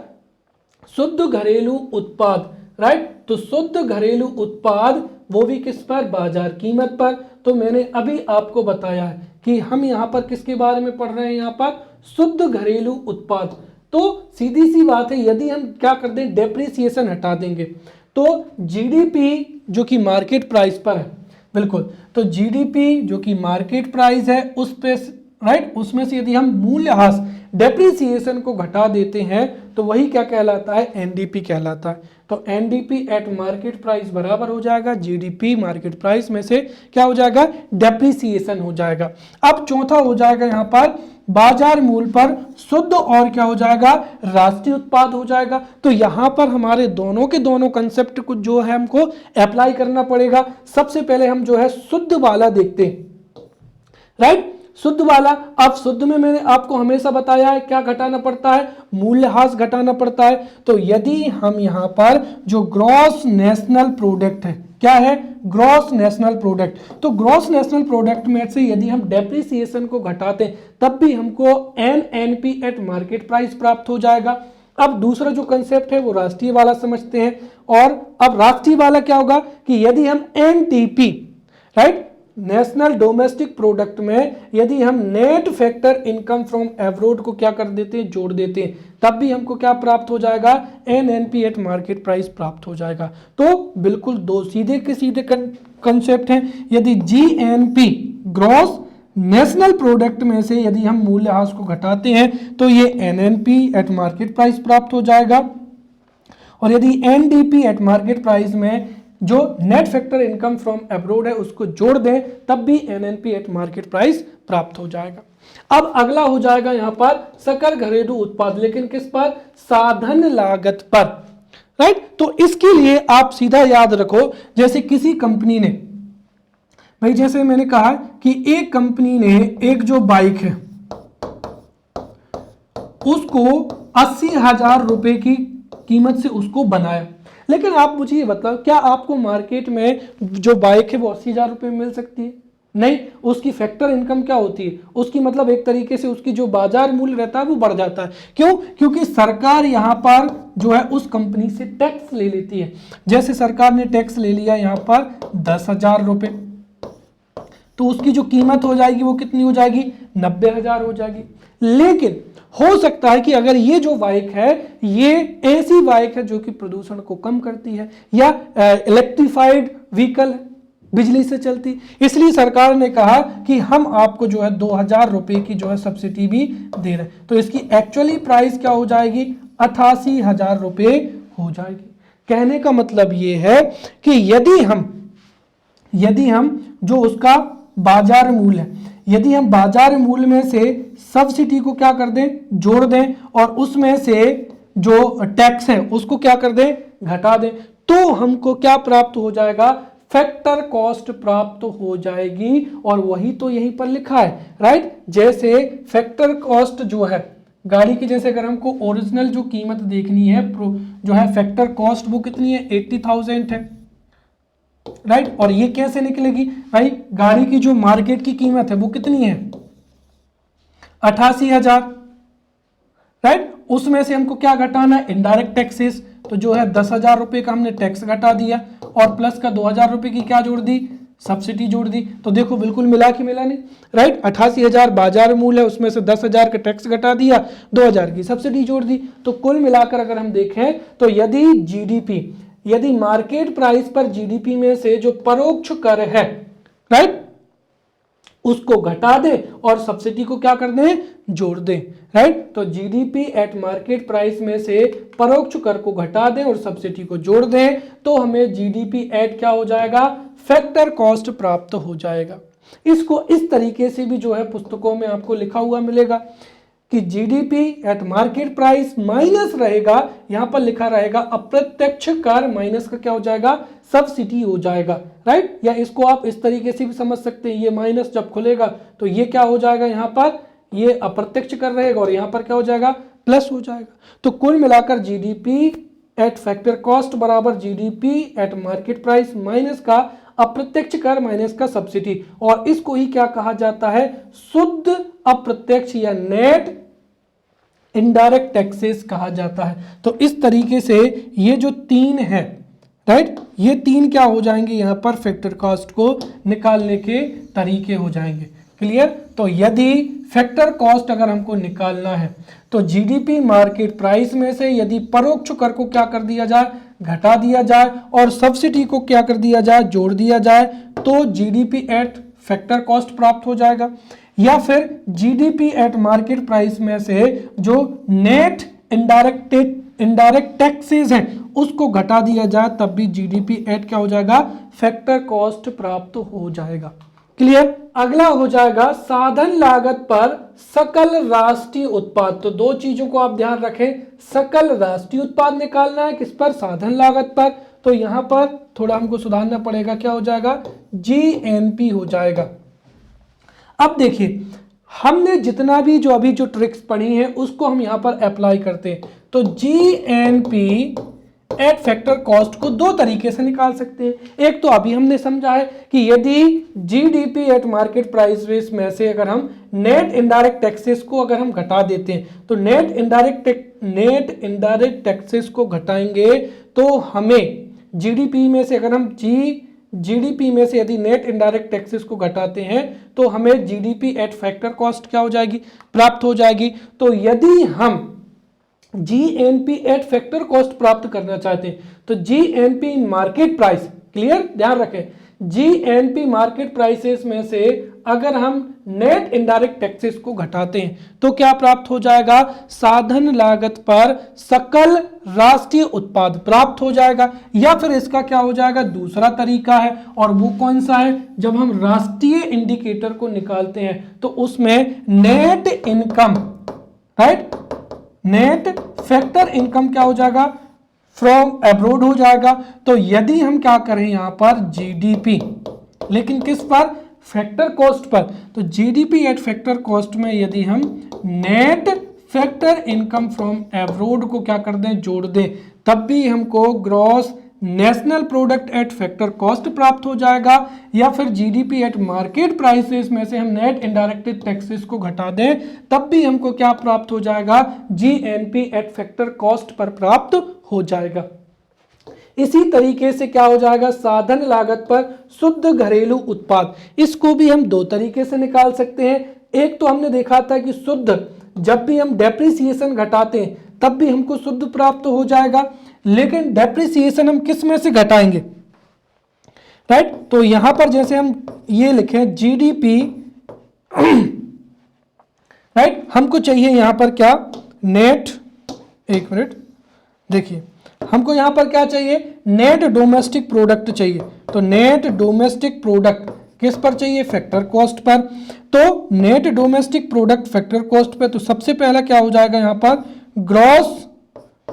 शुद्ध घरेलू उत्पाद, राइट। तो शुद्ध घरेलू उत्पाद वो भी किस पर, बाजार कीमत पर। तो मैंने अभी आपको बताया है कि हम यहाँ पर किसके बारे में पढ़ रहे हैं, यहाँ पर शुद्ध घरेलू उत्पाद। तो सीधी सी बात है, यदि हम क्या कर दें, डेप्रिसिएशन हटा देंगे तो जीडीपी जो कि मार्केट प्राइस पर है, बिल्कुल, तो जीडीपी जो कि मार्केट प्राइस है उस पे, राइट, उसमें से यदि हम मूल्यह्रास डेप्रिसिएशन को घटा देते हैं तो वही क्या कहलाता है, एनडीपी कहलाता है। तो एनडीपी एट मार्केट प्राइस बराबर हो जाएगा जीडीपी मार्केट प्राइस में से क्या हो जाएगा, डेप्रिसिएशन हो जाएगा। अब चौथा हो जाएगा यहाँ पर बाजार मूल्य पर शुद्ध और क्या हो जाएगा, राष्ट्रीय उत्पाद हो जाएगा। तो यहाँ पर हमारे दोनों के दोनों कंसेप्ट को जो है हमको अप्लाई करना पड़ेगा। सबसे पहले हम जो है शुद्ध वाला देखते हैं, राइट, शुद्ध वाला। अब शुद्ध में मैंने आपको हमेशा बताया है क्या घटाना पड़ता है, मूल्यह्रास घटाना पड़ता है। तो यदि हम यहाँ पर जो ग्रॉस नेशनल प्रोडक्ट है, क्या है, ग्रॉस नेशनल प्रोडक्ट, तो ग्रॉस नेशनल प्रोडक्ट में से यदि हम डेप्रिसिएशन को घटाते तब भी हमको एनएनपी एट मार्केट प्राइस प्राप्त हो जाएगा। अब दूसरा जो कंसेप्ट है वो राष्ट्रीय वाला समझते हैं। और अब राष्ट्रीय वाला क्या होगा कि यदि हम NTP, right, national domestic product में यदि हम net factor income from abroad को क्या कर देते हैं, जोड़ देते हैं, तब भी हमको क्या प्राप्त हो जाएगा, एनएनपी एट मार्केट प्राइस प्राप्त हो जाएगा। तो बिल्कुल दो सीधे के सीधे कंसेप्ट हैं। यदि जीएनपी ग्रॉस नेशनल प्रोडक्ट में से यदि हम मूल्यह्रास को घटाते हैं तो ये एनएनपी एट मार्केट प्राइस प्राप्त हो जाएगा। और यदि एनडीपी एट मार्केट प्राइस में जो net factor income from abroad है उसको जोड़ दें तब भी एनएनपी एट मार्केट प्राइस प्राप्त हो जाएगा। अब अगला हो जाएगा यहां पर सकल घरेलू उत्पाद, लेकिन किस पर? साधन लागत पर, राइट। तो इसके लिए आप सीधा याद रखो, जैसे किसी कंपनी ने, भाई जैसे मैंने कहा कि एक कंपनी ने एक जो बाइक है उसको 80,000 रुपए की कीमत से उसको बनाया, लेकिन आप मुझे ये बताओ, क्या आपको मार्केट में जो बाइक है वो 80,000 रुपए में मिल सकती है? नहीं, उसकी फैक्टर इनकम क्या होती है? उसकी मतलब एक तरीके से उसकी जो बाजार मूल्य रहता है वो बढ़ जाता है। क्यों? क्योंकि सरकार यहां पर जो है उस कंपनी से टैक्स ले लेती है। जैसे सरकार ने टैक्स ले लिया यहां पर 10,000 रुपए, तो उसकी जो कीमत हो जाएगी वो कितनी हो जाएगी? 90,000 हो जाएगी। लेकिन हो सकता है कि अगर ये जो बाइक है ये ऐसी बाइक है जो कि प्रदूषण को कम करती है, या इलेक्ट्रिफाइड व्हीकल है, बिजली से चलती, इसलिए सरकार ने कहा कि हम आपको जो है 2,000 रुपए की जो है सब्सिडी भी दे रहे हैं। तो इसकी एक्चुअली प्राइस क्या हो जाएगी? 88,000 रुपए हो जाएगी। कहने का मतलब ये है कि यदि हम जो उसका बाजार मूल्य है, यदि हम बाजार मूल्य में से सब्सिडी को क्या कर दें? जोड़ दें, और उसमें से जो टैक्स है उसको क्या कर दें? घटा दें, तो हमको क्या प्राप्त हो जाएगा? फैक्टर कॉस्ट प्राप्त हो जाएगी। और वही तो यहीं पर लिखा है, राइट। जैसे फैक्टर कॉस्ट जो है गाड़ी की, जैसे अगर हमको ओरिजिनल जो कीमत देखनी है जो है फैक्टर कॉस्ट, वो कितनी है? 80,000 है, राइट। और ये कैसे निकलेगी भाई? गाड़ी की जो मार्केट की कीमत है वो कितनी है? 88,000, राइट। उसमें से हमको क्या घटाना है? Indirect taxes. तो जो है 10,000 रुपए का हमने टैक्स घटा दिया, और प्लस का 2,000 रुपए की क्या जोड़ दी? सब्सिडी जोड़ दी। तो देखो बिल्कुल मिला कि मिला नहीं, राइट। 88,000 बाजार मूल्य है, उसमें से 10,000 का टैक्स घटा दिया, 2,000 की सब्सिडी जोड़ दी। तो कुल मिलाकर अगर हम देखें तो यदि मार्केट प्राइस पर जीडीपी में से जो परोक्ष कर है, राइट, उसको घटा दे और सब्सिडी को क्या कर दें? जोड़ दें, राइट। तो जीडीपी एट मार्केट प्राइस में से परोक्ष कर को घटा दें और सब्सिडी को जोड़ दें, तो हमें जीडीपी एट क्या हो जाएगा? फैक्टर कॉस्ट प्राप्त हो जाएगा। इसको इस तरीके से भी जो है पुस्तकों में आपको लिखा हुआ मिलेगा कि GDP at market price minus रहेगा, यहां पर लिखा रहेगा अप्रत्यक्ष कर, माइनस का क्या हो जाएगा? सब्सिडी हो जाएगा, राइट। या इसको आप इस तरीके से भी समझ सकते हैं, ये माइनस जब खुलेगा तो ये क्या हो जाएगा? यहां पर ये अप्रत्यक्ष कर रहेगा और यहां पर क्या हो जाएगा? प्लस हो जाएगा। तो कुल मिलाकर जीडीपी एट फैक्टर कॉस्ट बराबर GDP at market price minus का अप्रत्यक्ष कर माइनस का सब्सिडी, और इसको ही क्या कहा जाता है? शुद्ध अप्रत्यक्ष या नेट इनडायरेक्ट टैक्सेस कहा जाता है। तो इस तरीके से ये जो तीन है, राइट, ये तीन क्या हो जाएंगे? यहां पर फैक्टर कॉस्ट को निकालने के तरीके हो जाएंगे। क्लियर? तो यदि फैक्टर कॉस्ट अगर हमको निकालना है तो जीडीपी मार्केट प्राइस में से यदि परोक्ष कर को क्या कर दिया जाए? घटा दिया जाए, और सब्सिडी को क्या कर दिया जाए? जोड़ दिया जाए, तो जीडीपी एट फैक्टर कॉस्ट प्राप्त हो जाएगा। या फिर जीडीपी एट मार्केट प्राइस में से जो नेट इनडायरेक्ट टैक्सेस हैं उसको घटा दिया जाए, तब भी जीडीपी एट क्या हो जाएगा? फैक्टर कॉस्ट प्राप्त हो जाएगा। क्लियर? अगला हो जाएगा साधन लागत पर सकल राष्ट्रीय उत्पाद। तो दो चीजों को आप ध्यान रखें, सकल राष्ट्रीय उत्पाद निकालना है किस पर? साधन लागत पर। तो यहां पर थोड़ा हमको सुधारना पड़ेगा, क्या हो जाएगा? जीएनपी हो जाएगा। अब देखिए, हमने जितना भी जो अभी जो ट्रिक्स पढ़ी हैं उसको हम यहां पर अप्लाई करते हैं। तो जीएनपी एट फैक्टर कॉस्ट को दो तरीके से निकाल सकते हैं। एक तो अभी हमने समझा है कि यदि जीडीपी एट मार्केट प्राइस में से अगर हम नेट इनडायरेक्ट टैक्सेस को अगर हम घटा देते हैं, तो नेट इनडायरेक्ट टैक्सेस को घटाएंगे तो हमें जीडीपी में से अगर हम जीडीपी में से यदि नेट इनडायरेक्ट टैक्सेस को घटाते हैं तो हमें जीडीपी एट फैक्टर कॉस्ट क्या हो जाएगी? प्राप्त हो जाएगी। तो यदि हम जीएनपी एट फैक्टर कॉस्ट प्राप्त करना चाहते हैं तो जीएनपी मार्केट प्राइस, क्लियर, ध्यान रखें, जीएनपी मार्केट प्राइसेस में से अगर हम नेट इनडायरेक्ट टैक्सेस को घटाते हैं तो क्या प्राप्त हो जाएगा, साधन लागत पर सकल राष्ट्रीय उत्पाद प्राप्त हो जाएगा। या फिर इसका क्या हो जाएगा, दूसरा तरीका है, और वो कौन सा है, जब हम राष्ट्रीय इंडिकेटर को निकालते हैं तो उसमें net income, right, net factor income क्या हो जाएगा, फ्रॉम अब्रोड हो जाएगा। तो यदि हम क्या करें यहां पर जीडीपी, लेकिन किस पर, फैक्टर कॉस्ट पर, तो जीडीपी एट फैक्टर कॉस्ट में यदि हम net factor income from abroad को क्या कर दें, जोड़ दें, तब भी हमको gross national product at factor cost प्राप्त हो जाएगा। या फिर जीडीपी एट मार्केट प्राइसेस में से हम नेट इनडायरेक्ट टैक्सेस को घटा दें तब भी हमको क्या प्राप्त हो जाएगा, जीएनपी एट फैक्टर कॉस्ट पर प्राप्त हो जाएगा। इसी तरीके से क्या हो जाएगा, साधन लागत पर शुद्ध घरेलू उत्पाद, इसको भी हम दो तरीके से निकाल सकते हैं। एक तो हमने देखा था कि शुद्ध, जब भी हम डेप्रिसिएशन घटाते हैं तब भी हमको शुद्ध प्राप्त हो जाएगा, लेकिन डेप्रिसिएशन हम किस में से घटाएंगे, राइट। तो यहां पर जैसे हम ये लिखें जीडीपी, राइट, हमको चाहिए यहां पर क्या, नेट, एक मिनट देखिए, हमको यहां पर क्या चाहिए, नेट डोमेस्टिक प्रोडक्ट चाहिए। तो नेट डोमेस्टिक प्रोडक्ट किस पर चाहिए, फैक्टर कॉस्ट पर। तो net domestic product factor cost पे, तो सबसे पहला क्या हो जाएगा यहां पर, ग्रॉस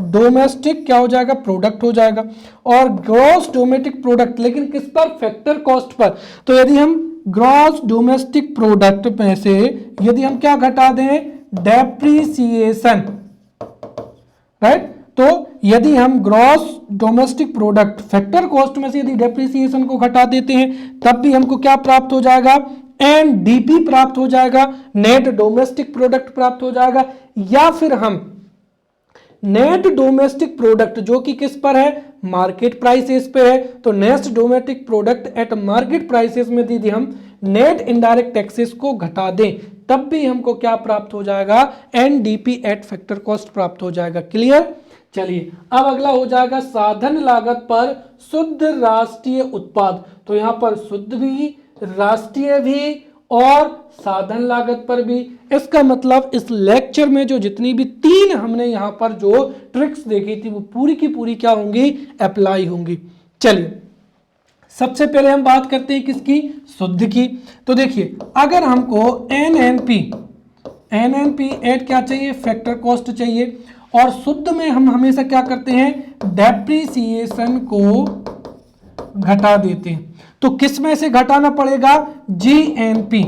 डोमेस्टिक क्या हो जाएगा, प्रोडक्ट हो जाएगा, और ग्रॉस डोमेस्टिक प्रोडक्ट लेकिन किस पर, फैक्टर कॉस्ट पर। तो यदि हम ग्रॉस डोमेस्टिक प्रोडक्ट में से यदि हम क्या घटा दें, डेप्रिसिएशन, राइट। तो यदि हम gross domestic product factor cost में से यदि डेप्रिसिएशन को घटा देते हैं तब भी हमको क्या प्राप्त हो जाएगा, एनडीपी प्राप्त हो जाएगा, नेट डोमेस्टिक प्रोडक्ट प्राप्त हो जाएगा। या फिर हम नेट डोमेस्टिक प्रोडक्ट जो कि किस पर है, मार्केट प्राइसेस पे है, तो net domestic product at market prices में यदि हम नेट इनडायरेक्ट टैक्सेस को घटा दें तब भी हमको क्या प्राप्त हो जाएगा, एनडीपी एट फैक्टर कॉस्ट प्राप्त हो जाएगा। क्लियर। चलिए अब अगला हो जाएगा साधन लागत पर शुद्ध राष्ट्रीय उत्पाद। तो यहां पर शुद्ध भी, राष्ट्रीय भी और साधन लागत पर भी। इसका मतलब इस लेक्चर में जो जितनी भी तीन हमने यहां पर जो ट्रिक्स देखी थी वो पूरी की पूरी क्या होंगी, अप्लाई होंगी। चलिए सबसे पहले हम बात करते हैं किसकी, शुद्ध की। तो देखिए अगर हमको एनएनपी एट क्या चाहिए, फैक्टर कॉस्ट चाहिए, और शुद्ध में हम हमेशा क्या करते हैं, डेप्रिसिएशन को घटा देते हैं। तो किस में से घटाना पड़ेगा, जीएनपी,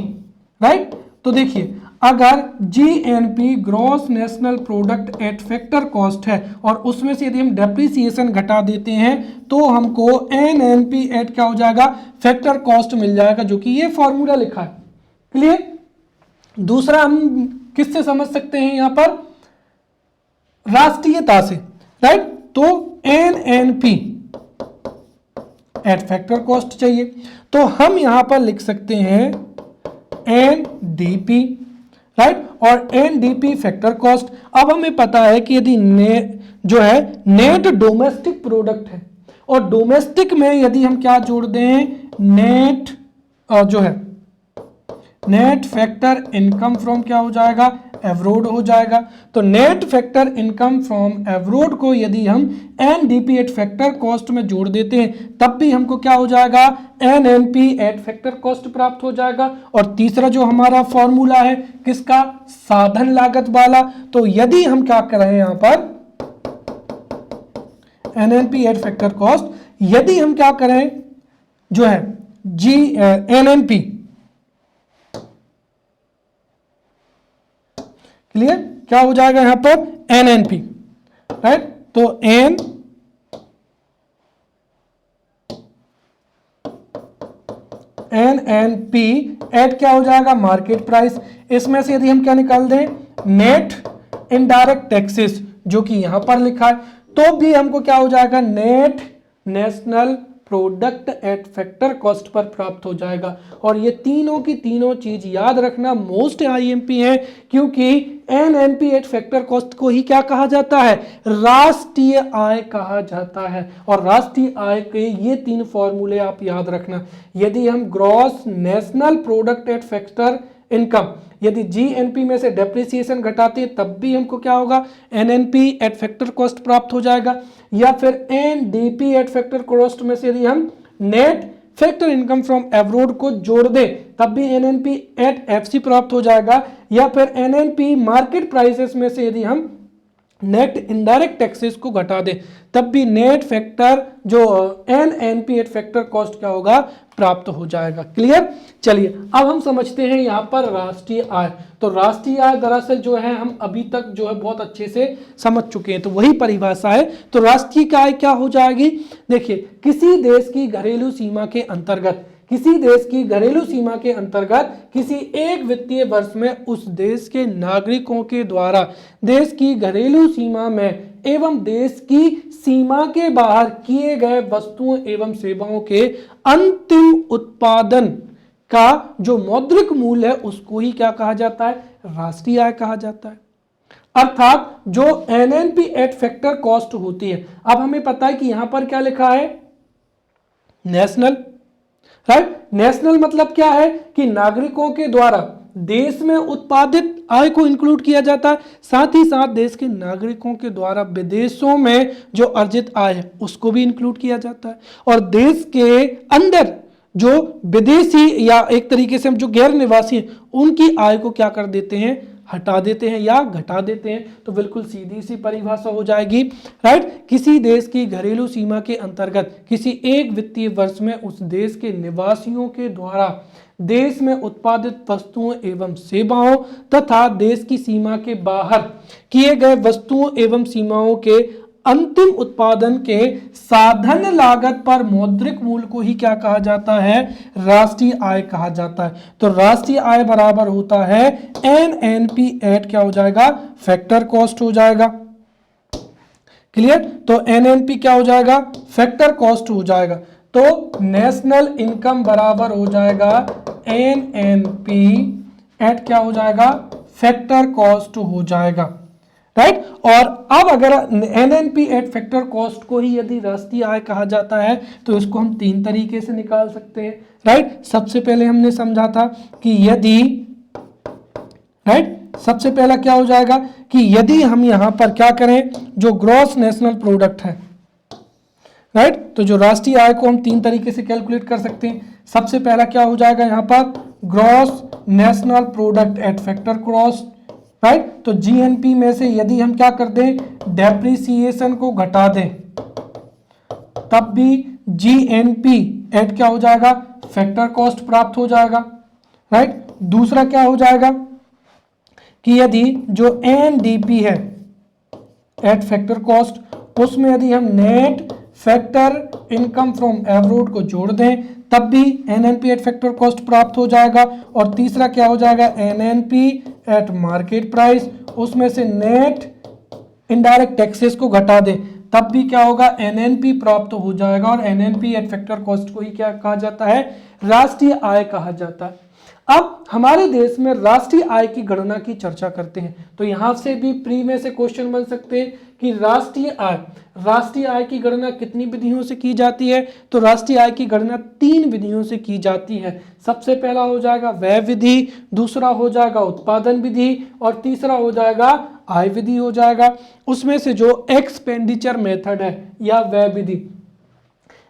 राइट। तो देखिए अगर GNP gross national product at factor cost है और उसमें से यदि हम डेप्रिसिएशन घटा देते हैं तो हमको एनएनपी एट क्या हो जाएगा, फैक्टर कॉस्ट मिल जाएगा, जो कि ये फॉर्मूला लिखा है। क्लियर। दूसरा हम किससे समझ सकते हैं यहां पर, राष्ट्रीयता से, राइट। तो एनएनपी एट फैक्टर कॉस्ट चाहिए तो हम यहां पर लिख सकते हैं एनडीपी, राइट, और एनडीपी फैक्टर कॉस्ट। अब हमें पता है कि यदि जो है नेट डोमेस्टिक प्रोडक्ट है और डोमेस्टिक में यदि हम क्या जोड़ दें, नेट जो है नेट फैक्टर इनकम फ्रॉम क्या हो जाएगा, एब्रोड हो जाएगा। तो net factor income from abroad को यदि हम एनडीपी एट फैक्टर कॉस्ट में जोड़ देते हैं तब भी हमको क्या हो जाएगा, एनएनपी एट फैक्टर कॉस्ट प्राप्त हो जाएगा। और तीसरा जो हमारा फॉर्मूला है किसका, साधन लागत वाला। तो यदि हम क्या कर रहे हैं यहां पर, एनएनपी एट फैक्टर कॉस्ट, यदि हम क्या करें जो है एनएनपी, क्लियर, क्या हो जाएगा यहां पर, एनएनपी, राइट। तो एनएनपी एट क्या हो जाएगा, मार्केट प्राइस। इसमें से यदि हम क्या निकाल दें, नेट इनडायरेक्ट टैक्सेस, जो कि यहां पर लिखा है, तो भी हमको क्या हो जाएगा, net national product at factor cost पर प्राप्त हो जाएगा। और ये तीनों की तीनों चीज याद रखना मोस्ट आईएमपी है, क्योंकि एनएनपी एट फैक्टर कॉस्ट को ही क्या कहा जाता है, राष्ट्रीय आय कहा जाता है। और राष्ट्रीय आय के ये तीन फॉर्मूले आप याद रखना। यदि हम gross national product at factor income. यदि जीएनपी में से डेप्रिसिएशन घटाते हैं तब भी हमको क्या होगा, एनएनपी एट फैक्टर कॉस्ट प्राप्त हो जाएगा। या फिर एनडीपी एट फैक्टर कॉस्ट में से यदि हम net factor income from abroad को जोड़ दें तब भी एनएनपी एट एफसी प्राप्त हो जाएगा। या फिर एनएनपी मार्केट प्राइसेस में से यदि हम नेट इनडायरेक्ट टैक्सेस को घटा दे तब भी नेट फैक्टर जो एनएनपी एट फैक्टर कॉस्ट क्या होगा, प्राप्त हो जाएगा। क्लियर। चलिए अब हम समझते हैं यहाँ पर राष्ट्रीय आय। तो राष्ट्रीय आय दरअसल जो है हम अभी तक जो है बहुत अच्छे से समझ चुके हैं, तो वही परिभाषा है। तो राष्ट्रीय आय क्या हो जाएगी, देखिए किसी देश की घरेलू सीमा के अंतर्गत, किसी देश की घरेलू सीमा के अंतर्गत किसी एक वित्तीय वर्ष में उस देश के नागरिकों के द्वारा देश की घरेलू सीमा में एवं देश की सीमा के बाहर किए गए वस्तुओं एवं सेवाओं के अंतिम उत्पादन का जो मौद्रिक मूल्य है उसको ही क्या कहा जाता है, राष्ट्रीय आय कहा जाता है। अर्थात जो एनएनपी एट फैक्टर कॉस्ट होती है, अब हमें पता है कि यहां पर क्या लिखा है, नेशनल, राइट। नेशनल मतलब क्या है कि नागरिकों के द्वारा देश में उत्पादित आय को इंक्लूड किया जाता है, साथ ही साथ देश के नागरिकों के द्वारा विदेशों में जो अर्जित आय है उसको भी इंक्लूड किया जाता है। और देश के अंदर जो विदेशी या एक तरीके से हम जो गैर निवासी हैं उनकी आय को क्या कर देते हैं, हटा देते हैं या घटा देते हैं। तो बिल्कुल सीधी सी परिभाषा हो जाएगी, राइट। किसी देश की घरेलू सीमा के अंतर्गत किसी एक वित्तीय वर्ष में उस देश के निवासियों के द्वारा देश में उत्पादित वस्तुओं एवं सेवाओं तथा देश की सीमा के बाहर किए गए वस्तुओं एवं सीमाओं के अंतिम उत्पादन के साधन लागत पर मौद्रिक मूल्य को ही क्या कहा जाता है, राष्ट्रीय आय कहा जाता है। तो राष्ट्रीय आय बराबर होता है एनएनपी एट क्या हो जाएगा, फैक्टर कॉस्ट हो जाएगा। क्लियर। तो एनएनपी क्या हो जाएगा, फैक्टर कॉस्ट हो जाएगा। तो नेशनल इनकम बराबर हो जाएगा एनएनपी एट क्या हो जाएगा, फैक्टर कॉस्ट हो जाएगा, राइट। और अब अगर एनएनपी एट फैक्टर कॉस्ट को ही यदि राष्ट्रीय आय कहा जाता है तो इसको हम तीन तरीके से निकाल सकते हैं, राइट। सबसे पहले हमने समझा था कि यदि, राइट, सबसे पहला क्या हो जाएगा कि यदि हम यहां पर क्या करें, जो ग्रॉस नेशनल प्रोडक्ट है, राइट, तो जो राष्ट्रीय आय को हम तीन तरीके से कैलकुलेट कर सकते हैं। सबसे पहला क्या हो जाएगा यहां पर, gross national product at factor cost, right. तो जीएनपी में से यदि हम क्या कर दें, डेप्रिसिएशन को घटा दें तब भी जीएनपी एट क्या हो जाएगा, फैक्टर कॉस्ट प्राप्त हो जाएगा, राइट। दूसरा क्या हो जाएगा कि यदि जो एनडीपी है एट फैक्टर कॉस्ट उसमें यदि हम net factor income from abroad को जोड़ दें तब भी एनएनपी एट फैक्टर कॉस्ट प्राप्त हो जाएगा। और तीसरा क्या हो जाएगा, एनएनपी एट मार्केट प्राइस, उसमें से नेट इनडायरेक्ट टैक्सेस को घटा दें तब भी क्या होगा, एनएनपी प्राप्त हो जाएगा। और एनएनपी एट फैक्टर कॉस्ट को ही क्या कहा जाता है, राष्ट्रीय आय कहा जाता है। अब हमारे देश में राष्ट्रीय आय की गणना की चर्चा करते हैं तो यहां से भी प्री में से क्वेश्चन बन सकते हैं कि राष्ट्रीय आय की गणना कितनी विधियों से की जाती है। तो राष्ट्रीय आय की गणना तीन विधियों से की जाती है। सबसे पहला हो जाएगा व्यय विधि, दूसरा हो जाएगा उत्पादन विधि और तीसरा हो जाएगा आय विधि हो जाएगा। उसमें से जो एक्सपेंडिचर मेथड है या व्यय विधि,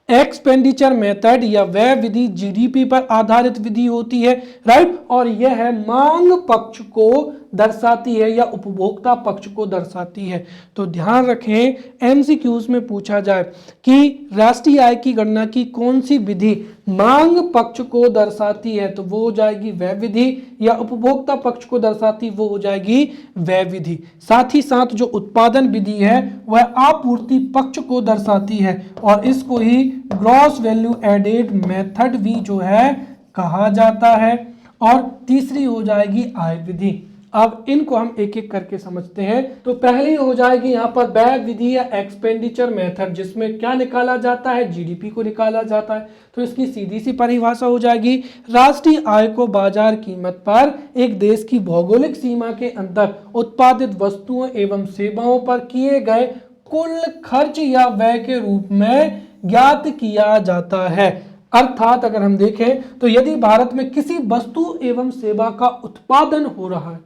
एक्सपेंडिचर मेथड या व्यय विधि जीडीपी पर आधारित विधि होती है, राइट। और यह है मांग पक्ष को दर्शाती है या उपभोक्ता पक्ष को दर्शाती है। तो ध्यान रखें एमसीक्यूज में पूछा जाए कि राष्ट्रीय आय की गणना की कौन सी विधि मांग पक्ष को दर्शाती है तो वो हो जाएगी व्यय विधि, या उपभोक्ता पक्ष को दर्शाती वो हो जाएगी व्यय विधि। साथ ही साथ जो उत्पादन विधि है वह आपूर्ति पक्ष को दर्शाती है और इसको ही ग्रॉस वैल्यू एडेड मेथड भी जो है कहा जाता है। और तीसरी हो जाएगी आय विधि। अब इनको हम एक एक करके समझते हैं। तो पहली हो जाएगी यहाँ पर व्यय विधि या एक्सपेंडिचर मेथड, जिसमें क्या निकाला जाता है, जीडीपी को निकाला जाता है। तो इसकी सीधी सी परिभाषा हो जाएगी, राष्ट्रीय आय को बाजार कीमत पर एक देश की भौगोलिक सीमा के अंदर उत्पादित वस्तुओं एवं सेवाओं पर किए गए कुल खर्च या व्यय के रूप में ज्ञात किया जाता है। अर्थात अगर हम देखें तो यदि भारत में किसी वस्तु एवं सेवा का उत्पादन हो रहा है,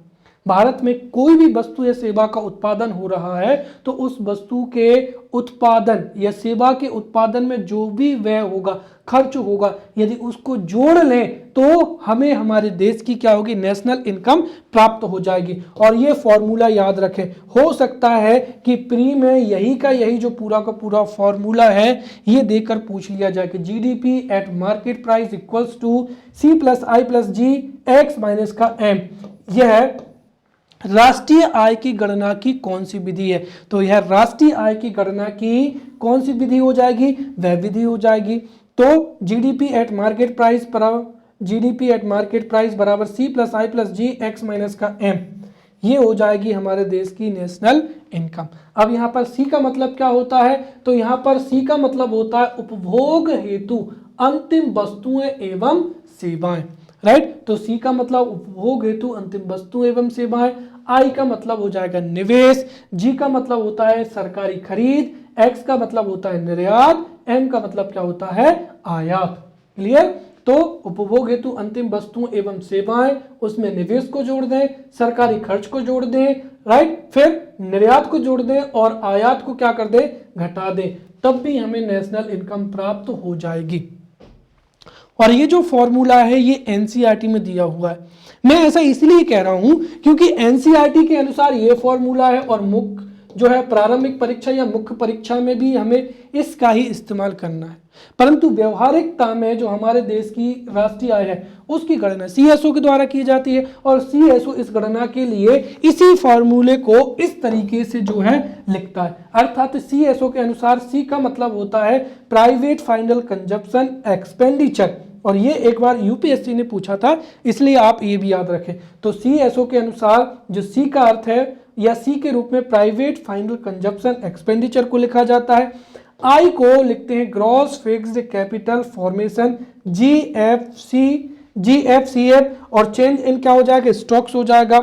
भारत में कोई भी वस्तु या सेवा का उत्पादन हो रहा है, तो उस वस्तु के उत्पादन या सेवा के उत्पादन में जो भी व्यय होगा, खर्च होगा, यदि उसको जोड़ लें तो हमें हमारे देश की क्या होगी, नेशनल इनकम प्राप्त हो जाएगी। और ये फॉर्मूला याद रखें, हो सकता है कि प्री में यही का यही जो पूरा का पूरा फॉर्मूला है ये देकर पूछ लिया जाए कि GDP at market price equals to C plus I plus G X minus का एम। यह राष्ट्रीय आय की गणना की कौन सी विधि है, तो यह राष्ट्रीय आय की गणना की कौन सी विधि हो जाएगी, वह विधि हो जाएगी। तो जीडीपी एट मार्केट प्राइस बराबर सी plus I plus G X minus का एम, ये हो जाएगी हमारे देश की नेशनल इनकम। अब यहाँ पर सी का मतलब क्या होता है, तो यहाँ पर सी का मतलब होता है उपभोग हेतु अंतिम वस्तुएं एवं सेवाएं, राइट। तो सी का मतलब उपभोग हेतु अंतिम वस्तु एवं सेवाएं, आई का मतलब हो जाएगा निवेश, जी का मतलब होता है सरकारी खरीद, एक्स का मतलब होता है निर्यात, एम का मतलब क्या होता है, आयात। क्लियर। तो उपभोग हेतु अंतिम वस्तुएं एवं सेवाएं, उसमें निवेश को जोड़ दें, सरकारी खर्च को जोड़ दें, राइट, फिर निर्यात को जोड़ दें और आयात को क्या कर दें, घटा दें, तब भी हमें नेशनल इनकम प्राप्त हो जाएगी। और ये जो फॉर्मूला है ये एनसीईआरटी में दिया हुआ है। मैं ऐसा इसलिए कह रहा हूं क्योंकि एनसीईआरटी के अनुसार ये फॉर्मूला है और मुख्य जो है प्रारंभिक परीक्षा या मुख्य परीक्षा में भी हमें इसका ही इस्तेमाल करना है, परंतु व्यवहारिकता में जो हमारे देश की राष्ट्रीय आय है उसकी गणना सीएसओ के द्वारा की जाती है और सीएसओ इस गणना के लिए इसी फॉर्मूले को इस तरीके से जो है लिखता है। अर्थात सीएसओ के अनुसार सी का मतलब होता है प्राइवेट फाइनल कंजप्शन एक्सपेंडिचर, और ये एक बार यूपीएससी ने पूछा था इसलिए आप ये भी याद रखें। तो सीएसओ के अनुसार जो सी का अर्थ है या सी के रूप में प्राइवेट फाइनल कंजप्शन एक्सपेंडिचर को लिखा जाता है। आई को लिखते हैं gross fixed capital formation GFCF, और चेंज इन क्या हो जाएगा, स्टॉक्स हो जाएगा।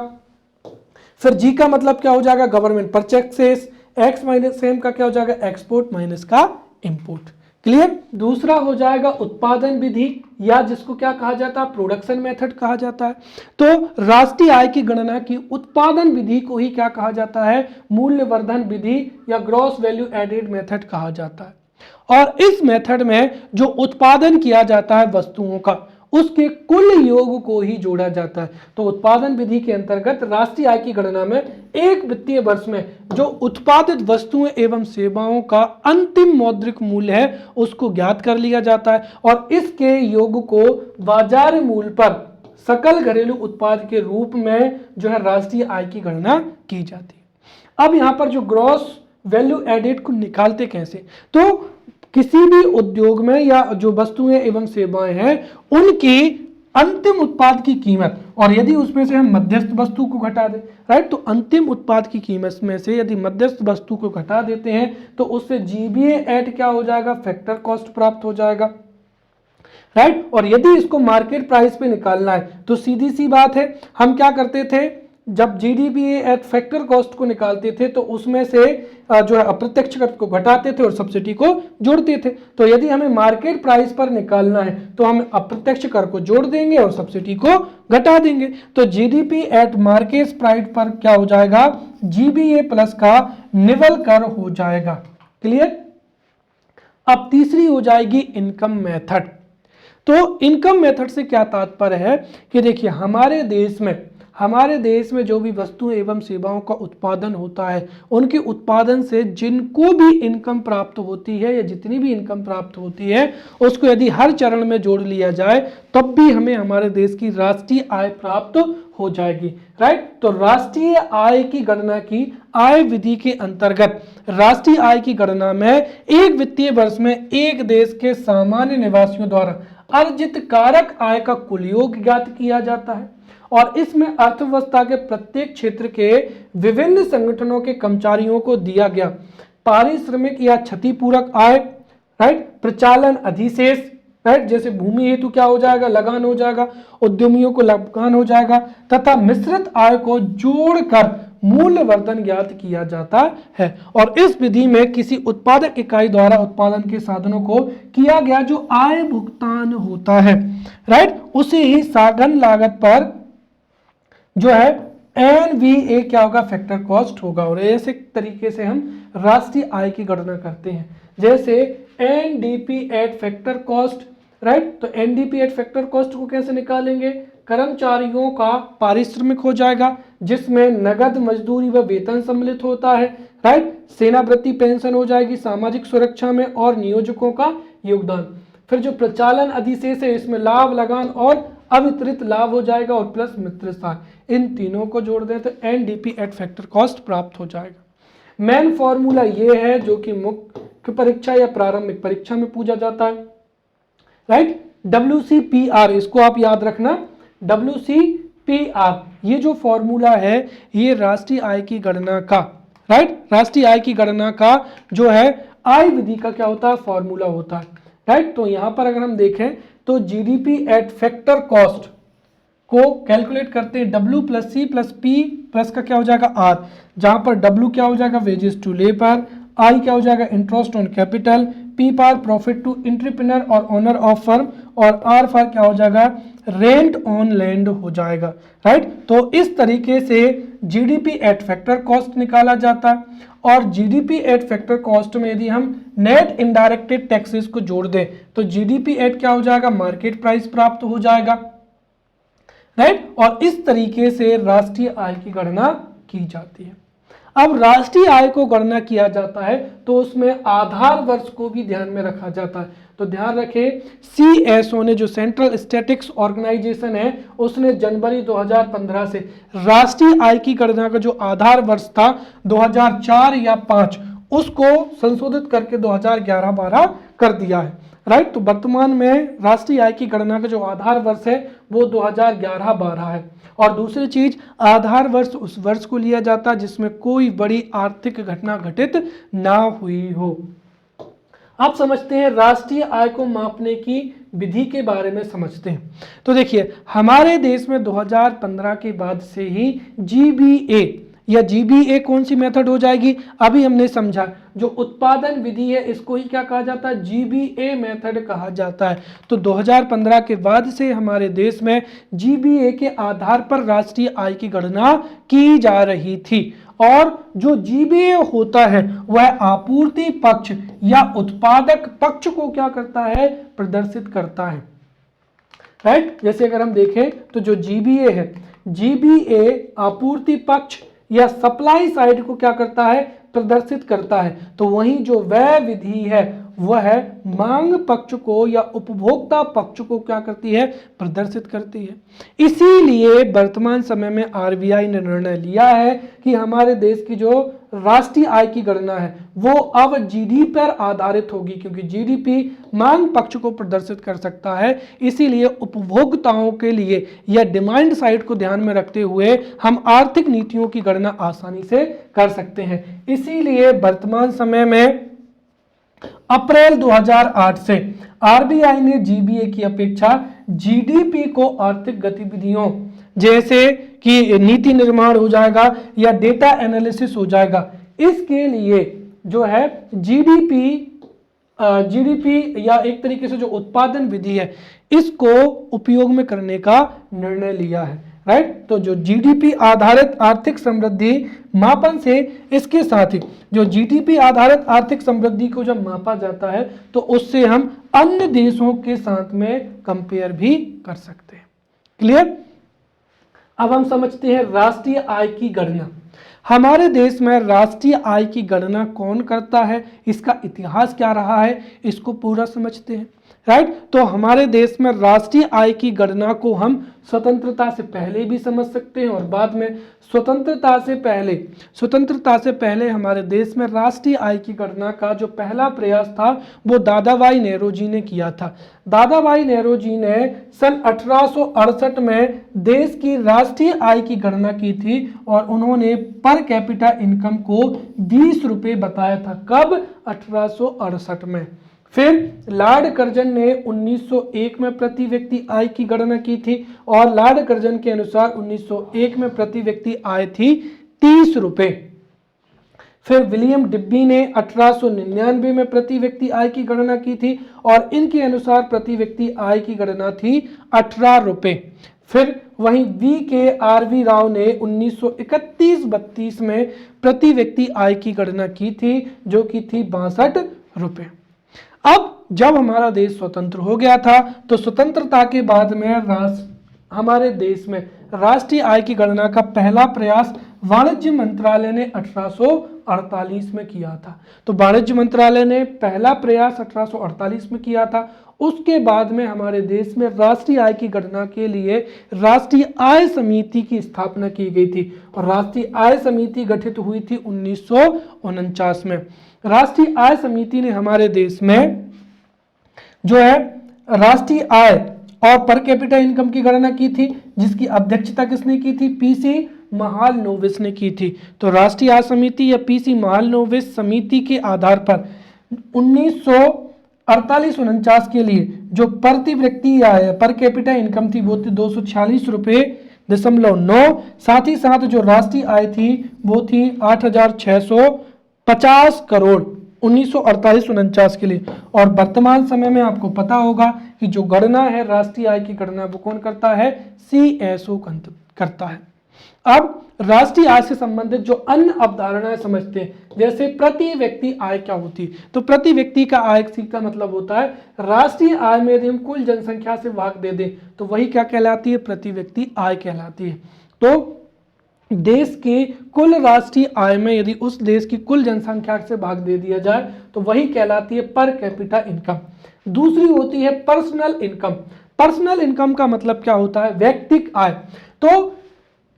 फिर जी का मतलब क्या हो जाएगा, government purchases, X minus M का क्या हो जाएगा, एक्सपोर्ट माइनस का इंपोर्ट। क्लियर। दूसरा हो जाएगा उत्पादन विधि या जिसको क्या कहा जाता है, प्रोडक्शन मेथड कहा जाता है। तो राष्ट्रीय आय की गणना की उत्पादन विधि को ही क्या कहा जाता है, मूल्यवर्धन विधि या ग्रॉस वैल्यू एडेड मेथड कहा जाता है। और इस मेथड में जो उत्पादन किया जाता है वस्तुओं का, उसके कुल योग को ही जोड़ा जाता है। तो उत्पादन विधि के अंतर्गत राष्ट्रीय आय की गणना में एक वित्तीय वर्ष में जो उत्पादित वस्तुएं एवं सेवाओं का अंतिम मौद्रिक मूल्य है उसको ज्ञात कर लिया जाता है और इसके योग को बाजार मूल्य पर सकल घरेलू उत्पाद के रूप में जो है राष्ट्रीय आय की गणना की जाती है। अब यहां पर जो ग्रॉस वैल्यू एडेड को निकालते कैसे, तो किसी भी उद्योग में या जो वस्तुएं एवं सेवाएं हैं उनकी अंतिम उत्पाद की कीमत, और यदि उसमें से हम मध्यस्थ वस्तु को घटा दें, राइट, तो अंतिम उत्पाद की कीमत में से यदि मध्यस्थ वस्तु को घटा देते हैं तो उससे जीबीए एट क्या हो जाएगा, फैक्टर कॉस्ट प्राप्त हो जाएगा, राइट। और यदि इसको मार्केट प्राइस पे निकालना है तो सीधी सी बात है, हम क्या करते थे, जब जीडीपी एट फैक्टर कॉस्ट को निकालते थे तो उसमें से जो है अप्रत्यक्ष कर को घटाते थे और सब्सिडी को जोड़ते थे। तो यदि हमें मार्केट प्राइस पर निकालना है तो हम अप्रत्यक्ष कर को जोड़ देंगे और सब्सिडी को घटा देंगे। तो जीडीपी एट मार्केट प्राइस पर क्या हो जाएगा, जीबीए प्लस का निवल कर हो जाएगा। क्लियर। अब तीसरी हो जाएगी इनकम मेथड। तो इनकम मेथड से क्या तात्पर्य है कि देखिए हमारे देश में जो भी वस्तुएं एवं सेवाओं का उत्पादन होता है उनके उत्पादन से जिनको भी इनकम प्राप्त होती है या जितनी भी इनकम प्राप्त होती है उसको यदि हर चरण में जोड़ लिया जाए तब भी हमें हमारे देश की राष्ट्रीय आय प्राप्त हो जाएगी, राइट। तो राष्ट्रीय आय की गणना की आय विधि के अंतर्गत राष्ट्रीय आय की गणना में एक वित्तीय वर्ष में एक देश के सामान्य निवासियों द्वारा अर्जित कारक आय का कुल योग ज्ञात किया जाता है और इसमें अर्थव्यवस्था के प्रत्येक क्षेत्र के विभिन्न संगठनों के कर्मचारियों को दिया गया पारिश्रमिक या क्षतिपूरक आय, राइट, प्रचालन अधिशेष, राइट, जैसे भूमि हेतु क्या हो जाएगा, लगान हो जाएगा, उद्यमियों को लगान हो जाएगा, तथा मिश्रित आय को जोड़कर मूल्यवर्धन ज्ञात किया जाता है। और इस विधि में किसी उत्पादक इकाई द्वारा उत्पादन के साधनों को किया गया जो आय भुगतान होता है, राइट, उसे ही साधन लागत पर जो है एनवीए क्या होगा, फैक्टर कॉस्ट होगा। और ऐसे तरीके से हम राष्ट्रीय आय की गणना करते हैं, जैसे NDP at factor cost, right. तो एनडीपी एट फैक्टर कॉस्ट को कैसे निकालेंगे, कर्मचारियों का पारिश्रमिक हो जाएगा जिसमें नगद मजदूरी व वेतन सम्मिलित होता है, राइट। सेनावृत्ति पेंशन हो जाएगी, सामाजिक सुरक्षा में और नियोजकों का योगदान। फिर जो प्रचालन अधिशेष है इसमें लाभ, लगान और अवितरित लाभ हो जाएगा और प्लस मित्र सार, इन तीनों को जोड़ दें तो एनडीपी एट फैक्टर कॉस्ट प्राप्त हो जाएगा। मेन फॉर्मूला ये है जो कि मुख्य परीक्षा या प्रारंभिक परीक्षा में पूछा जाता है, राइट। WCPR, इसको आप याद रखना, WCPR ये जो फॉर्मूला है ये राष्ट्रीय आय की गणना का, राइट, राष्ट्रीय आय की गणना का जो है आय विधि का क्या होता है, फॉर्मूला होता है, राइट। तो यहां पर अगर हम देखें तो जीडीपी एट फैक्टर कॉस्ट को कैलकुलेट करते हैं W plus C plus P plus का क्या हो जाएगा R, जहां पर W क्या हो जाएगा, वेजेस टू लेबर, I क्या हो जाएगा, इंटरेस्ट ऑन कैपिटल, P पर प्रॉफिट टू एंटरप्रेन्योर और ओनर ऑफ फर्म, और R पर क्या हो जाएगा, रेंट ऑन लैंड हो जाएगा, राइट। तो इस तरीके से जीडीपी एट फैक्टर कॉस्ट निकाला जाता है। और जीडीपी एट फैक्टर कॉस्ट में यदि हम नेट इनडायरेक्टेड टैक्सेस को जोड़ दें तो जीडीपी एट क्या हो जाएगा, मार्केट प्राइस प्राप्त हो जाएगा, राइट। और इस तरीके से राष्ट्रीय आय की गणना की जाती है। अब राष्ट्रीय आय को गणना किया जाता है तो उसमें आधार वर्ष को भी ध्यान में रखा जाता है। तो ध्यान रखें, CSO ने, जो सेंट्रल स्टैटिस्टिक्स ऑर्गेनाइजेशन है, उसने जनवरी 2015 से राष्ट्रीय आय की गणना का जो आधार वर्ष था 2004 या 5 उसको संशोधित करके 2011-12 कर दिया है, राइट। तो वर्तमान में राष्ट्रीय आय की गणना का जो आधार वर्ष है वो 2011-12 है। और दूसरी चीज, आधार वर्ष उस वर्ष को लिया जाता है जिसमें कोई बड़ी आर्थिक घटना घटित ना हुई हो। आप समझते हैं राष्ट्रीय आय को मापने की विधि के बारे में समझते हैं। तो देखिए, हमारे देश में 2015 के बाद से ही GBA या GBA कौन सी मेथड हो जाएगी, अभी हमने समझा, जो उत्पादन विधि है इसको ही क्या कहा जाता है, GBA मेथड कहा जाता है। तो 2015 के बाद से हमारे देश में GBA के आधार पर राष्ट्रीय आय की गणना की जा रही थी। और जो GBA होता है वह आपूर्ति पक्ष या उत्पादक पक्ष को क्या करता है, प्रदर्शित करता है, राइट। जैसे अगर हम देखें तो जो GBA है, GBA आपूर्ति पक्ष या सप्लाई साइड को क्या करता है, प्रदर्शित करता है। तो वहीं जो वह विधि है वह मांग पक्ष को या उपभोक्ता पक्ष को क्या करती है, प्रदर्शित करती है। इसीलिए वर्तमान समय में RBI ने निर्णय लिया है कि हमारे देश की जो राष्ट्रीय आय की गणना है वो अब GDP पर आधारित होगी, क्योंकि GDP मांग पक्ष को प्रदर्शित कर सकता है। इसीलिए उपभोक्ताओं के लिए या डिमांड साइड को ध्यान में रखते हुए हम आर्थिक नीतियों की गणना आसानी से कर सकते हैं। इसीलिए वर्तमान समय में अप्रैल 2008 से RBI ने GBA की अपेक्षा GDP को आर्थिक गतिविधियों जैसे कि नीति निर्माण हो जाएगा या डेटा एनालिसिस हो जाएगा, इसके लिए जो है GDP या एक तरीके से जो उत्पादन विधि है इसको उपयोग में करने का निर्णय लिया है, राइट। तो जो GDP आधारित आर्थिक समृद्धि मापन से, इसके साथ ही जो GDP आधारित आर्थिक समृद्धि को जब मापा जाता है तो उससे हम अन्य देशों के साथ में कंपेयर भी कर सकते हैं। क्लियर। अब हम समझते हैं राष्ट्रीय आय की गणना। हमारे देश में राष्ट्रीय आय की गणना कौन करता है, इसका इतिहास क्या रहा है, इसको पूरा समझते हैं, राइट। तो हमारे देश में राष्ट्रीय आय की गणना को हम स्वतंत्रता से पहले भी समझ सकते हैं और बाद में। स्वतंत्रता से पहले हमारे देश में राष्ट्रीय आय की गणना का जो पहला प्रयास था वो दादाभाई नेहरू जी ने किया था। दादाभाई नेहरू जी ने सन 1868 में देश की राष्ट्रीय आय की गणना की थी और उन्होंने पर कैपिटा इनकम को 20 रुपये बताया था। कब? 1868 में। फिर लॉर्ड कर्जन ने 1901 में प्रति व्यक्ति आय की गणना की थी और लॉर्ड कर्जन के अनुसार 1901 में प्रति व्यक्ति आय थी 30 रुपए। फिर विलियम डिब्बी ने 1899 में प्रति व्यक्ति आय की गणना की थी और इनके अनुसार प्रति व्यक्ति आय की गणना थी 18 रुपए। फिर वहीं VKRV राव ने 1931-32 में प्रति व्यक्ति आय की गणना की थी, जो कि थी 62 रुपए। अब जब हमारा देश स्वतंत्र हो गया था तो स्वतंत्रता के बाद में हमारे देश में राष्ट्रीय आय की गणना का पहला प्रयास वाणिज्य मंत्रालय ने 1848 में किया था। तो वाणिज्य मंत्रालय ने पहला प्रयास 1848 में किया था। उसके बाद में हमारे देश में राष्ट्रीय आय की गणना के लिए राष्ट्रीय आय समिति की स्थापना की गई थी और राष्ट्रीय आय समिति गठित हुई थी 1949 में। राष्ट्रीय आय समिति ने हमारे देश में जो है राष्ट्रीय आय और पर कैपिटा इनकम की गणना की थी, जिसकी अध्यक्षता किसने की थी? PC महालनोबिस ने की थी। तो राष्ट्रीय आय समिति या PC महालनोबिस समिति के आधार पर 1948-49 के लिए जो प्रति व्यक्ति आय पर कैपिटा इनकम थी वो थी 246 रुपए दशमलव 9। साथ ही साथ जो राष्ट्रीय आय थी वो थी 8,650 करोड़ 1948-49 के लिए। और वर्तमान समय में आपको पता होगा कि जो गणना है राष्ट्रीय आय की गणना वो कौन करता है? CSO करता है। अब राष्ट्रीय आय से संबंधित जो अन्य अवधारणाएं समझते हैं, जैसे प्रति व्यक्ति आय क्या होती है। तो प्रति व्यक्ति का आय का मतलब होता है राष्ट्रीय आय में यदि हम कुल जनसंख्या से भाग दे दें तो वही क्या कहलाती है? प्रति व्यक्ति आय कहलाती है। तो देश की कुल राष्ट्रीय आय में यदि उस देश की कुल जनसंख्या से भाग दे दिया जाए तो वही कहलाती है पर कैपिटा इनकम। दूसरी होती है पर्सनल इनकम। पर्सनल इनकम का मतलब क्या होता है? व्यक्तिगत आय। तो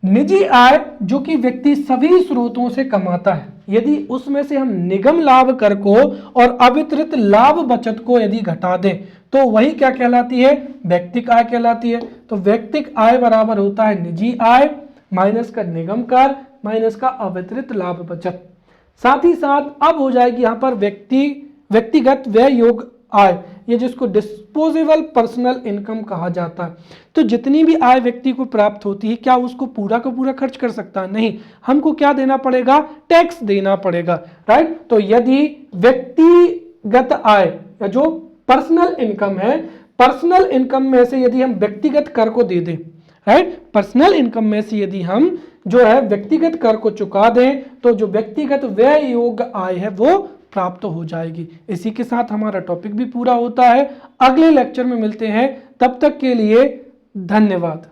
निजी आय जो कि व्यक्ति सभी स्रोतों से कमाता है, यदि उसमें से हम निगम लाभ कर को और अवितरित लाभ बचत को यदि घटा दें तो वही क्या कहलाती है? व्यक्तिगत आय कहलाती है। तो व्यक्तिगत आय बराबर होता है निजी आय माइनस का निगम कर माइनस का अवितरित लाभ बचत। साथ ही साथ अब हो जाएगी यहां पर व्यक्तिगत व्यय योग्य आय, ये जिसको डिस्पोजेबल पर्सनल इनकम कहा जाता है। तो जितनी भी आय व्यक्ति को प्राप्त होती है, क्या उसको पूरा का पूरा खर्च कर सकता है? नहीं, हमको क्या देना पड़ेगा? टैक्स देना पड़ेगा, राइट। तो यदि व्यक्तिगत आय या जो पर्सनल इनकम है, पर्सनल इनकम में से यदि हम व्यक्तिगत कर को दे दें, राइट, पर्सनल इनकम में से यदि हम जो है व्यक्तिगत कर को चुका दें तो जो व्यक्तिगत व्यय योग्य आय है वो प्राप्त हो जाएगी। इसी के साथ हमारा टॉपिक भी पूरा होता है। अगले लेक्चर में मिलते हैं, तब तक के लिए धन्यवाद।